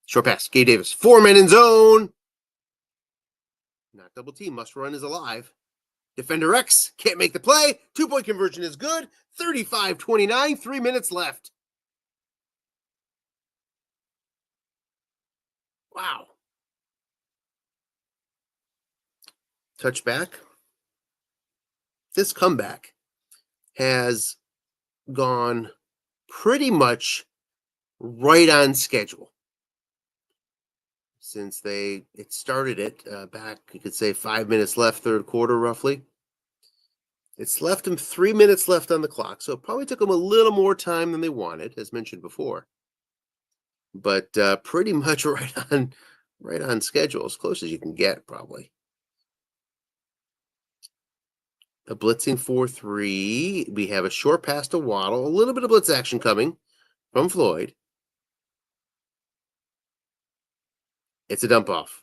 Short pass, Gabe Davis. 4 men in zone. Not double team. Must run is alive. Defender X can't make the play. 2-point conversion is good. 35-29. 3 minutes left. Wow. Touchback. This comeback has gone pretty much right on schedule since it started it back, you could say 5 minutes left, third quarter roughly. It's left them 3 minutes left on the clock, so it probably took them a little more time than they wanted, as mentioned before. But pretty much right on schedule, as close as you can get, probably. A blitzing 4-3. We have a short pass to Waddle. A little bit of blitz action coming from Floyd. It's a dump off.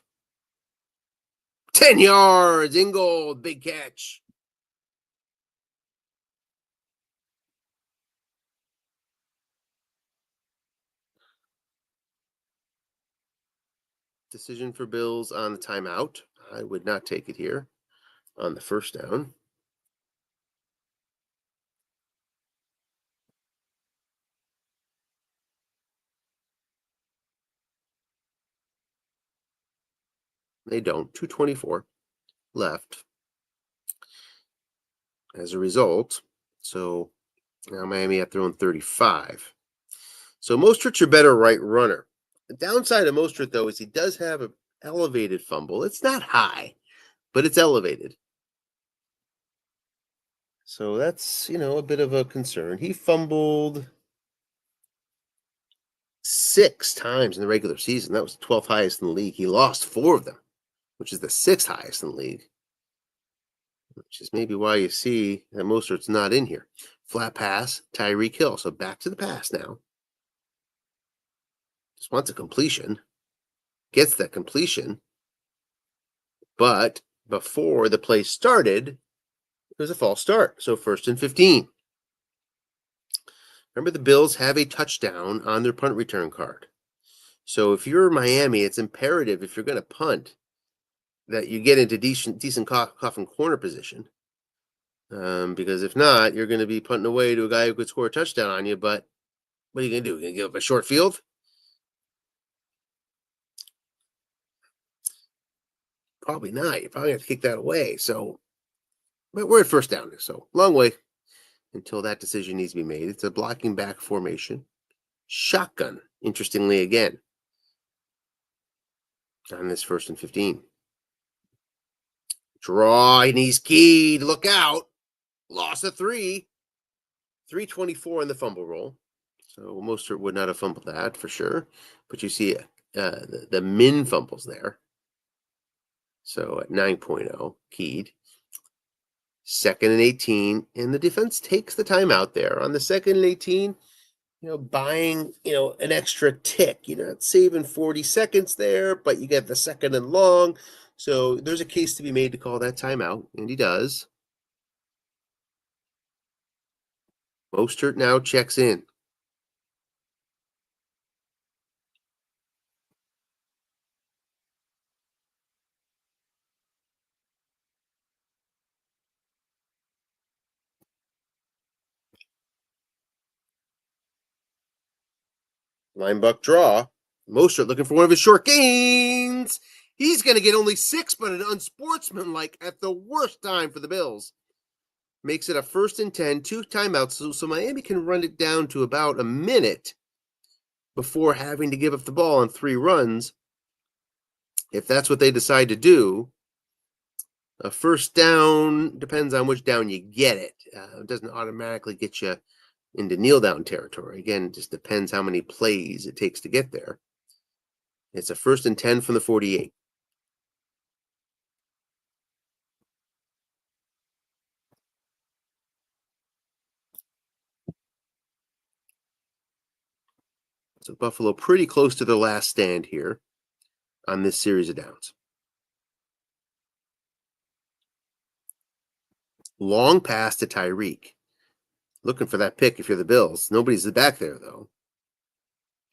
10 yards. Ingold. Big catch. Decision for Bills on the timeout. I would not take it here on the first down. They don't. 2:24 left as a result. So now Miami have their own 35. So Mostert's your better right runner. The downside of Mostert, though, is he does have an elevated fumble. It's not high, but it's elevated. So that's, a bit of a concern. He fumbled 6 times in the regular season. That was the 12th highest in the league. He lost 4 of them, which is the 6th highest in the league. Which is maybe why you see that Mostert's not in here. Flat pass, Tyreek Hill. So back to the pass now. Just wants a completion. Gets that completion. But before the play started, it was a false start. So 1st and 15. Remember, the Bills have a touchdown on their punt return card. So if you're Miami, it's imperative, if you're going to punt, that you get into decent coffin corner position. Because if not, you're going to be punting away to a guy who could score a touchdown on you. But what are you going to do? You're going to give up a short field? Probably not. You probably have to kick that away. So, but we're at first down. So long way until that decision needs to be made. It's a blocking back formation. Shotgun, interestingly, again, on this 1st and 15. Draw, and he's keyed. Look out. Loss of 3. 3:24 in the fumble roll. So Mostert would not have fumbled that for sure. But you see the min fumbles there. So at 9.0, keyed. 2nd and 18, and the defense takes the timeout there. On the 2nd and 18, buying, an extra tick. You're not saving 40 seconds there, but you get the 2nd and long. So there's a case to be made to call that timeout, and he does. Mostert now checks in. Linebuck draw. Mostert looking for one of his short gains. He's going to get only 6, but an unsportsmanlike at the worst time for the Bills. Makes it a 1st and 10, 2 timeouts, so Miami can run it down to about a minute before having to give up the ball on 3 runs. If that's what they decide to do, A first down depends on which down you get it. It doesn't automatically get you into kneel down territory. Again, it just depends how many plays it takes to get there. It's a 1st and 10 from the 48. So Buffalo pretty close to their last stand here on this series of downs. Long pass to Tyreek. Looking for that pick if you're the Bills. Nobody's back there, though.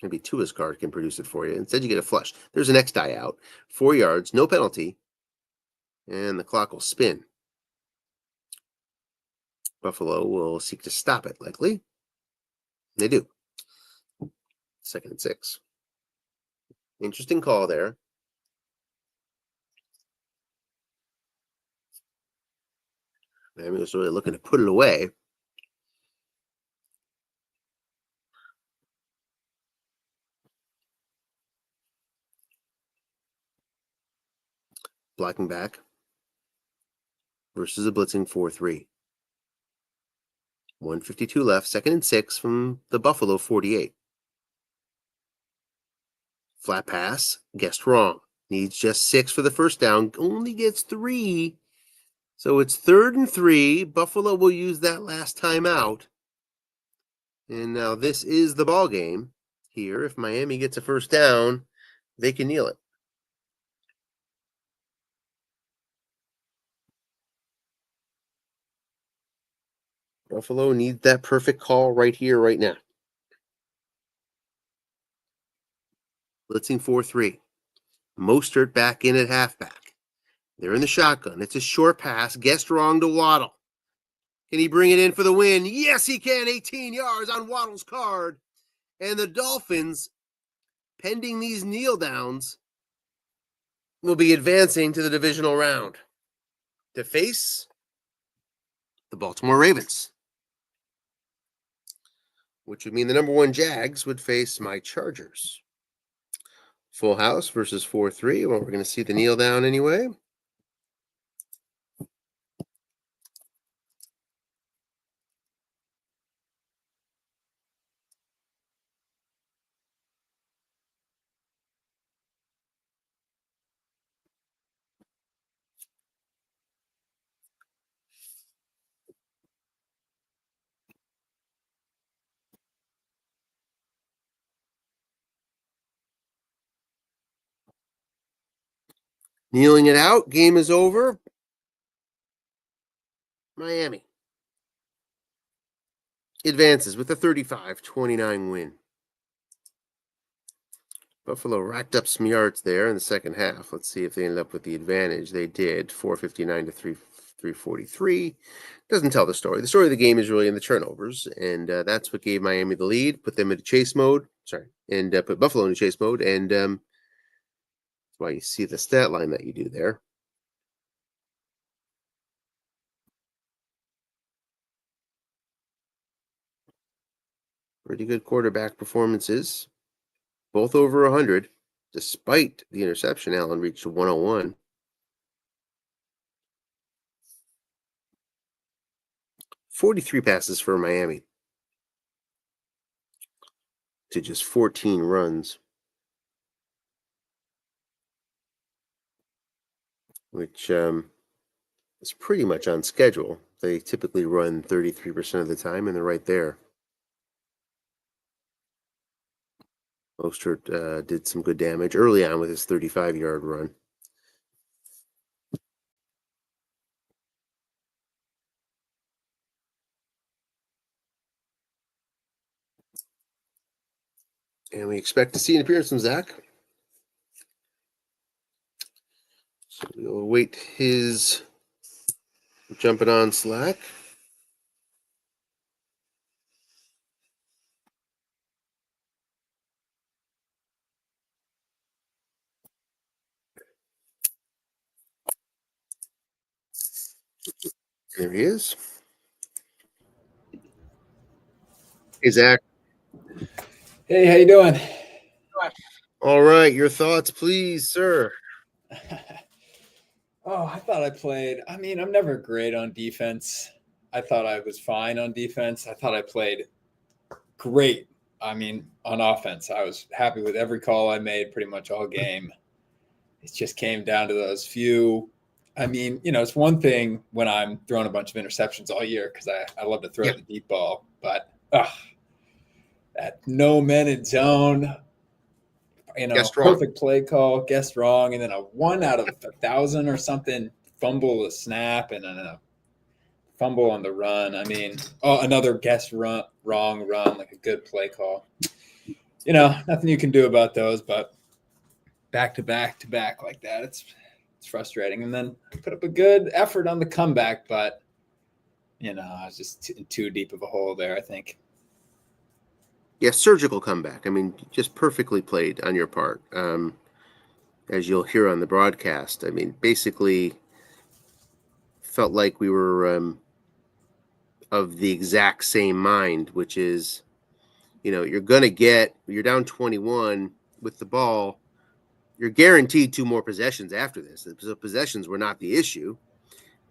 Maybe Tua's card can produce it for you. Instead, you get a flush. There's an X die out. 4 yards, no penalty. And the clock will spin. Buffalo will seek to stop it, likely. They do. 2nd and 6. Interesting call there. Miami was really looking to put it away. Blocking back versus a blitzing 4-3. 1:52 left, 2nd and 6 from the Buffalo 48. Flat pass, guessed wrong. Needs just 6 for the first down, only gets 3. So it's 3rd and 3. Buffalo will use that last time out. And now this is the ball game here. If Miami gets a first down, they can kneel it. Buffalo needs that perfect call right here, right now. Blitzing 4-3. Mostert back in at halfback. They're in the shotgun. It's a short pass. Guessed wrong to Waddle. Can he bring it in for the win? Yes, he can. 18 yards on Waddle's card. And the Dolphins, pending these kneel downs, will be advancing to the divisional round to face the Baltimore Ravens, which would mean the number 1 Jags would face my Chargers. Full house versus 4-3. Well, we're going to see the kneel down anyway. Kneeling it out. Game is over. Miami advances with a 35-29 win. Buffalo racked up some yards there in the second half. Let's see if they ended up with the advantage. They did. 459 to 343. Doesn't tell the story. The story of the game is really in the turnovers, and that's what gave Miami the lead, put them into chase mode. And put Buffalo into chase mode, and that's why you see the stat line that you do there. Pretty good quarterback performances. Both over 100. Despite the interception, Allen reached 101. 43 passes for Miami to just 14 runs, which is pretty much on schedule. They typically run 33% of the time, and they're right there. Mostert did some good damage early on with his 35-yard run. And we expect to see an appearance from Zach. So we'll await his jumping on Slack. There he is. Hey, Zach. Hey, how you doing? All right, your thoughts, please, sir. Oh, I thought I played. I mean, I'm never great on defense. I thought I was fine on defense. I thought I played great. I mean, on offense, I was happy with every call I made pretty much all game. It just came down to those few. I mean, it's one thing when I'm throwing a bunch of interceptions all year because I love to throw the deep ball, but that no men in zone, perfect play call, guessed wrong, and then a 1 out of 1,000 or something fumble a snap and then a fumble on the run. I mean, another guess wrong run, like a good play call. Nothing you can do about those, but back to back like that, it's frustrating. And then I put up a good effort on the comeback, but I was just too deep of a hole there, I think. Yeah, surgical comeback. I mean, just perfectly played on your part. As you'll hear on the broadcast, I mean, basically felt like we were of the exact same mind, which is, you're down 21 with the ball. You're guaranteed 2 more possessions after this. So possessions were not the issue.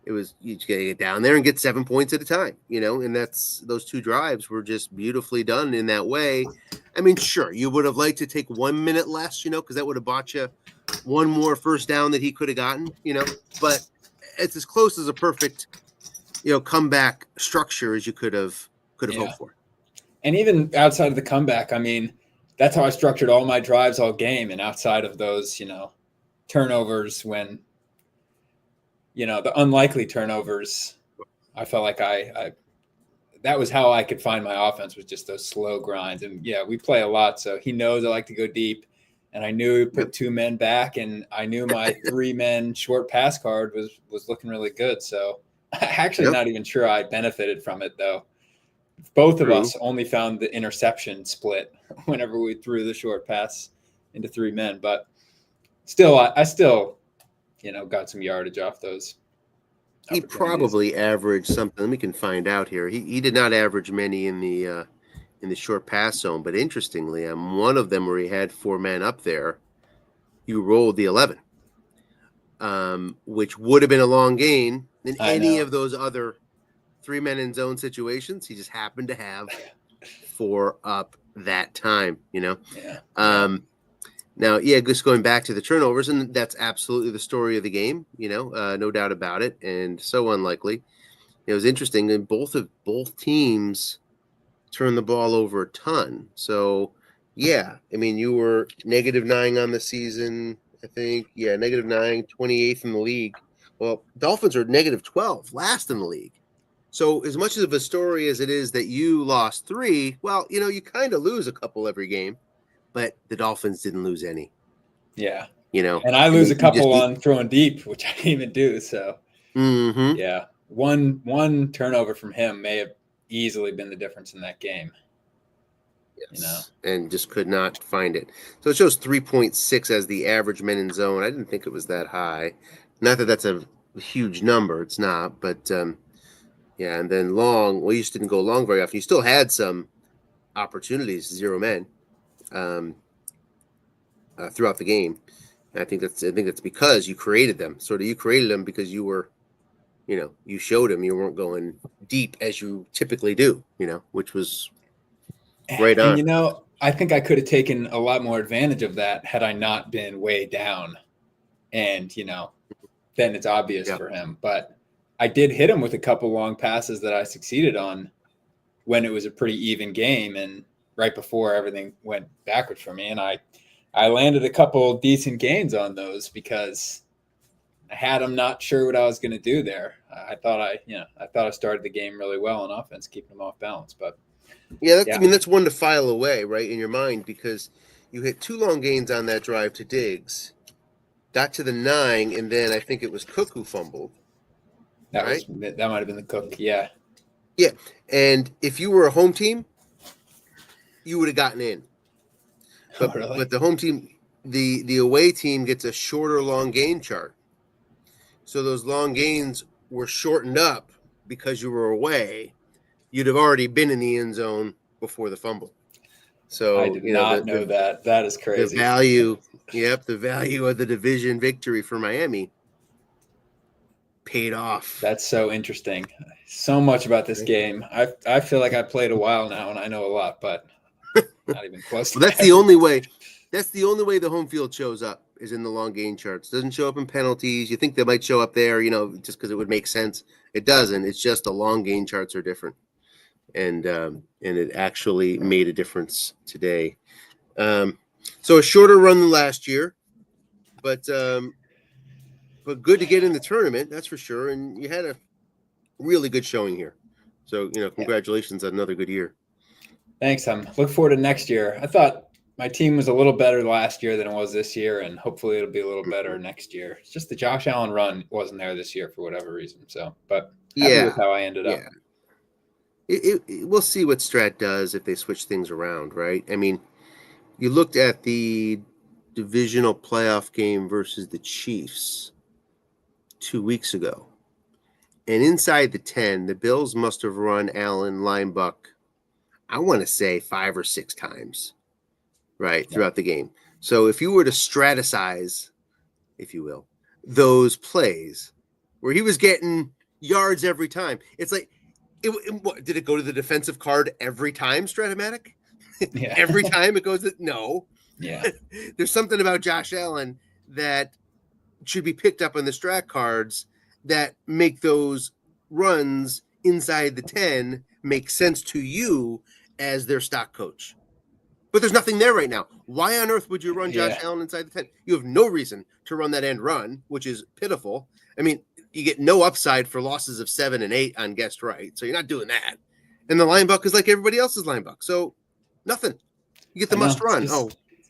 It was you just gotta get down there and get 7 points at a time, and those 2 drives were just beautifully done in that way. I mean, sure, you would have liked to take 1 minute less, because that would have bought you 1 more first down that he could have gotten, but it's as close as a perfect, comeback structure as you could have hoped for. And even outside of the comeback, I mean, that's how I structured all my drives all game. And outside of those, turnovers when, the unlikely turnovers, I felt like that was how I could find my offense, was just those slow grinds. And yeah, we play a lot, so he knows I like to go deep. And I knew he put 2 men back, and I knew my 3 men short pass card was looking really good. So actually not even sure I benefited from it, though. Both of us only found the interception split whenever we threw the short pass into 3 men. But still, I still, got some yardage off those. He probably averaged something. We can find out here. He did not average many in the short pass zone, but interestingly, on one of them where he had 4 men up there, you rolled the 11, which would have been a long gain in any of those other 3 men in zone situations. He just happened to have 4 up that time, Yeah. Now, just going back to the turnovers, and that's absolutely the story of the game, no doubt about it, and so unlikely. It was interesting, and both teams turned the ball over a ton. So, I mean, you were -9 on the season, I think. Yeah, -9, 28th in the league. Well, Dolphins are -12, last in the league. So as much of a story as it is that you lost 3, well, you kind of lose a couple every game, but the Dolphins didn't lose any. Yeah. And I lose a couple on throwing deep, which I didn't even do. So, yeah, one turnover from him may have easily been the difference in that game. Yes. And just could not find it. So it shows 3.6 as the average men in zone. I didn't think it was that high. Not that that's a huge number. It's not, but and then long. Well, you just didn't go long very often. You still had some opportunities, 0 men, throughout the game. And I think that's because you created them. You created them because you were, you showed them you weren't going deep as you typically do. Which was right on. And I think I could have taken a lot more advantage of that had I not been way down. And then it's obvious for him. But I did hit him with a couple long passes that I succeeded on when it was a pretty even game and right before everything went backwards for me. And I landed a couple decent gains on those because I had him not sure what I was going to do there. I thought I started the game really well on offense, keeping him off balance. But I mean, that's one to file away, right, in your mind, because you hit 2 long gains on that drive to Diggs, got to the 9, and then I think it was Cook who fumbled. That might have been the Cook, yeah. Yeah, and if you were a home team, you would have gotten in. But, really? But the home team, the away team gets a shorter long gain chart. So those long gains were shortened up because you were away. You'd have already been in the end zone before the fumble. So I did not know that. That is crazy. The value of the division victory for Miami paid off. That's so interesting. So much about this game. I feel like I played a while now and I know a lot, but not even close to Well, that's the only way. That's the only way the home field shows up is in the long gain charts. It doesn't show up in penalties. You think they might show up there, just because it would make sense. It doesn't. It's just the long gain charts are different, and it actually made a difference today. So a shorter run than last year, but good to get in the tournament, that's for sure. And you had a really good showing here. So congratulations on another good year. Thanks. I'm looking forward to next year. I thought my team was a little better last year than it was this year, and hopefully it'll be a little better next year. It's just the Josh Allen run wasn't there this year for whatever reason. So, but happy with how I ended up. We'll see what Strat does if they switch things around, right? I mean, you looked at the divisional playoff game versus the Chiefs 2 weeks ago, and inside the 10, the Bills must have run Allen, Linebuck, I want to say 5 or 6 times, right, throughout the game. So if you were to straticize, if you will, those plays where he was getting yards every time, it's like, did it go to the defensive card every time, Stratomatic? Yeah. Every time it goes, no. Yeah. There's something about Josh Allen that should be picked up on the strat cards that make those runs inside the 10 make sense to you as their stock coach. But there's nothing there right now. Why on earth would you run Josh Allen inside the 10? You have no reason to run that end run, which is pitiful. I mean, you get no upside for losses of 7 and 8 on guessed right. So you're not doing that. And the linebuck is like everybody else's linebuck. So nothing. You get the must run.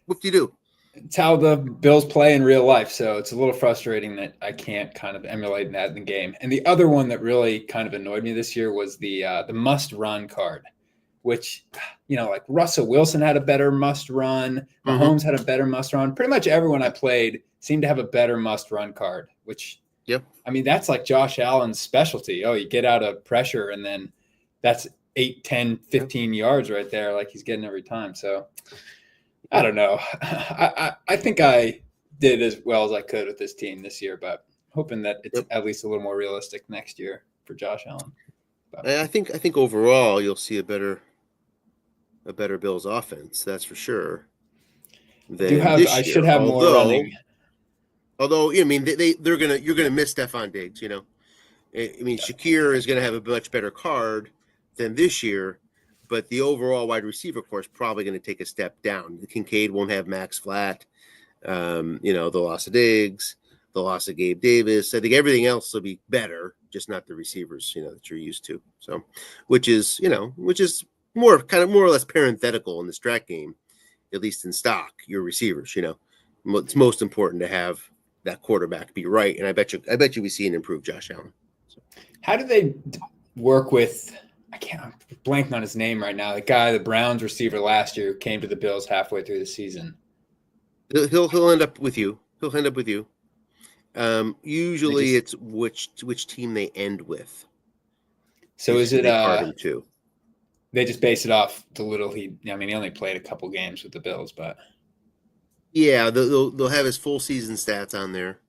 What do you do? It's how the Bills play in real life. So it's a little frustrating that I can't kind of emulate that in the game. And the other one that really kind of annoyed me this year was the must run card, which, like Russell Wilson had a better must run. Mahomes had a better must run. Pretty much everyone I played seemed to have a better must run card, which, I mean, that's like Josh Allen's specialty. Oh, you get out of pressure and then that's 8, 10, 15 yards right there, like he's getting every time. So I don't know. I think I did as well as I could with this team this year, but hoping that it's at least a little more realistic next year for Josh Allen. But I think overall you'll see a better Bills offense. That's for sure. I should have more running. Although, I mean, you're gonna miss Stephon Diggs. I mean, Shakir is gonna have a much better card than this year. But the overall wide receiver core is probably going to take a step down. The Kincaid won't have Max Flat. The loss of Diggs, the loss of Gabe Davis. I think everything else will be better, just not the receivers, that you're used to. So, which is more or less parenthetical in the strat game, at least in stock. Your receivers, it's most important to have that quarterback be right. And I bet you we see an improved Josh Allen. So. How do they work with? I'm blanking on his name right now. The Browns receiver last year who came to the Bills halfway through the season. He'll end up with you. Usually it's which team they end with. So is it too? They just base it off the little he only played a couple games with the Bills, but yeah, they'll have his full season stats on there.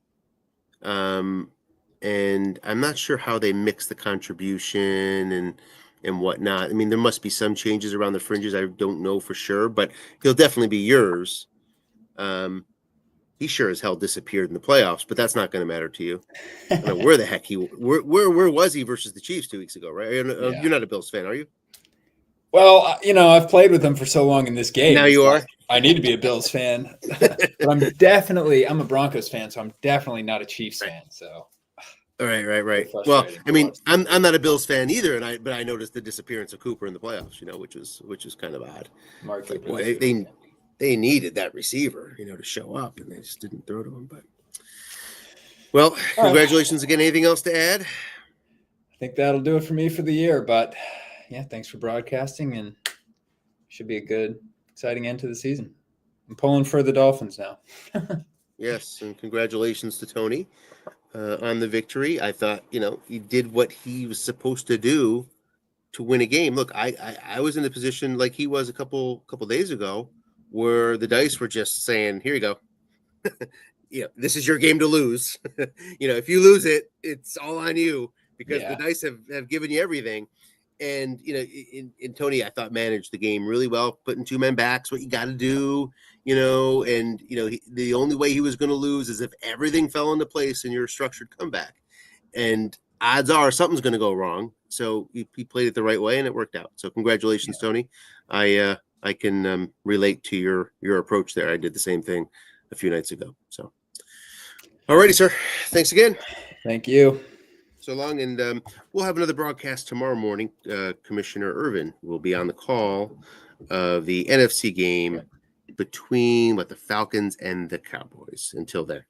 And I'm not sure how they mix the contribution and whatnot. I mean, there must be some changes around the fringes. I don't know for sure, but he'll definitely be yours. He sure as hell disappeared in the playoffs, but that's not going to matter to you. I don't know where the heck where was he versus the Chiefs 2 weeks ago, right? You're not a Bills fan, are you? Well, I've played with them for so long in this game. Now you are. I need to be a Bills fan, but I'm a Broncos fan, so I'm definitely not a Chiefs fan. So. Right. Well, I mean, I'm not a Bills fan either, but I noticed the disappearance of Cooper in the playoffs, which was kind of odd. Like, boy, they needed that receiver, to show up, and they just didn't throw to him. But well, congratulations again. Anything else to add? I think that'll do it for me for the year. But yeah, thanks for broadcasting, and should be a good, exciting end to the season. I'm pulling for the Dolphins now. Yes, and congratulations to Tony. On the victory. I thought, he did what he was supposed to do to win a game. Look, I was in a position like he was a couple days ago where the dice were just saying, here you go. this is your game to lose. If you lose it, it's all on you because the Yeah. dice have given you everything. And, in Tony, I thought managed the game really well, putting two men back's what you got to do, and, the only way he was going to lose is if everything fell into place in your structured comeback. And odds are something's going to go wrong. So he played it the right way and it worked out. So congratulations, Tony. I can relate to your approach there. I did the same thing a few nights ago. So, alrighty, sir. Thanks again. Thank you. So long, and we'll have another broadcast tomorrow morning. Commissioner Irvin will be on the call of the NFC game between the Falcons and the Cowboys. Until then.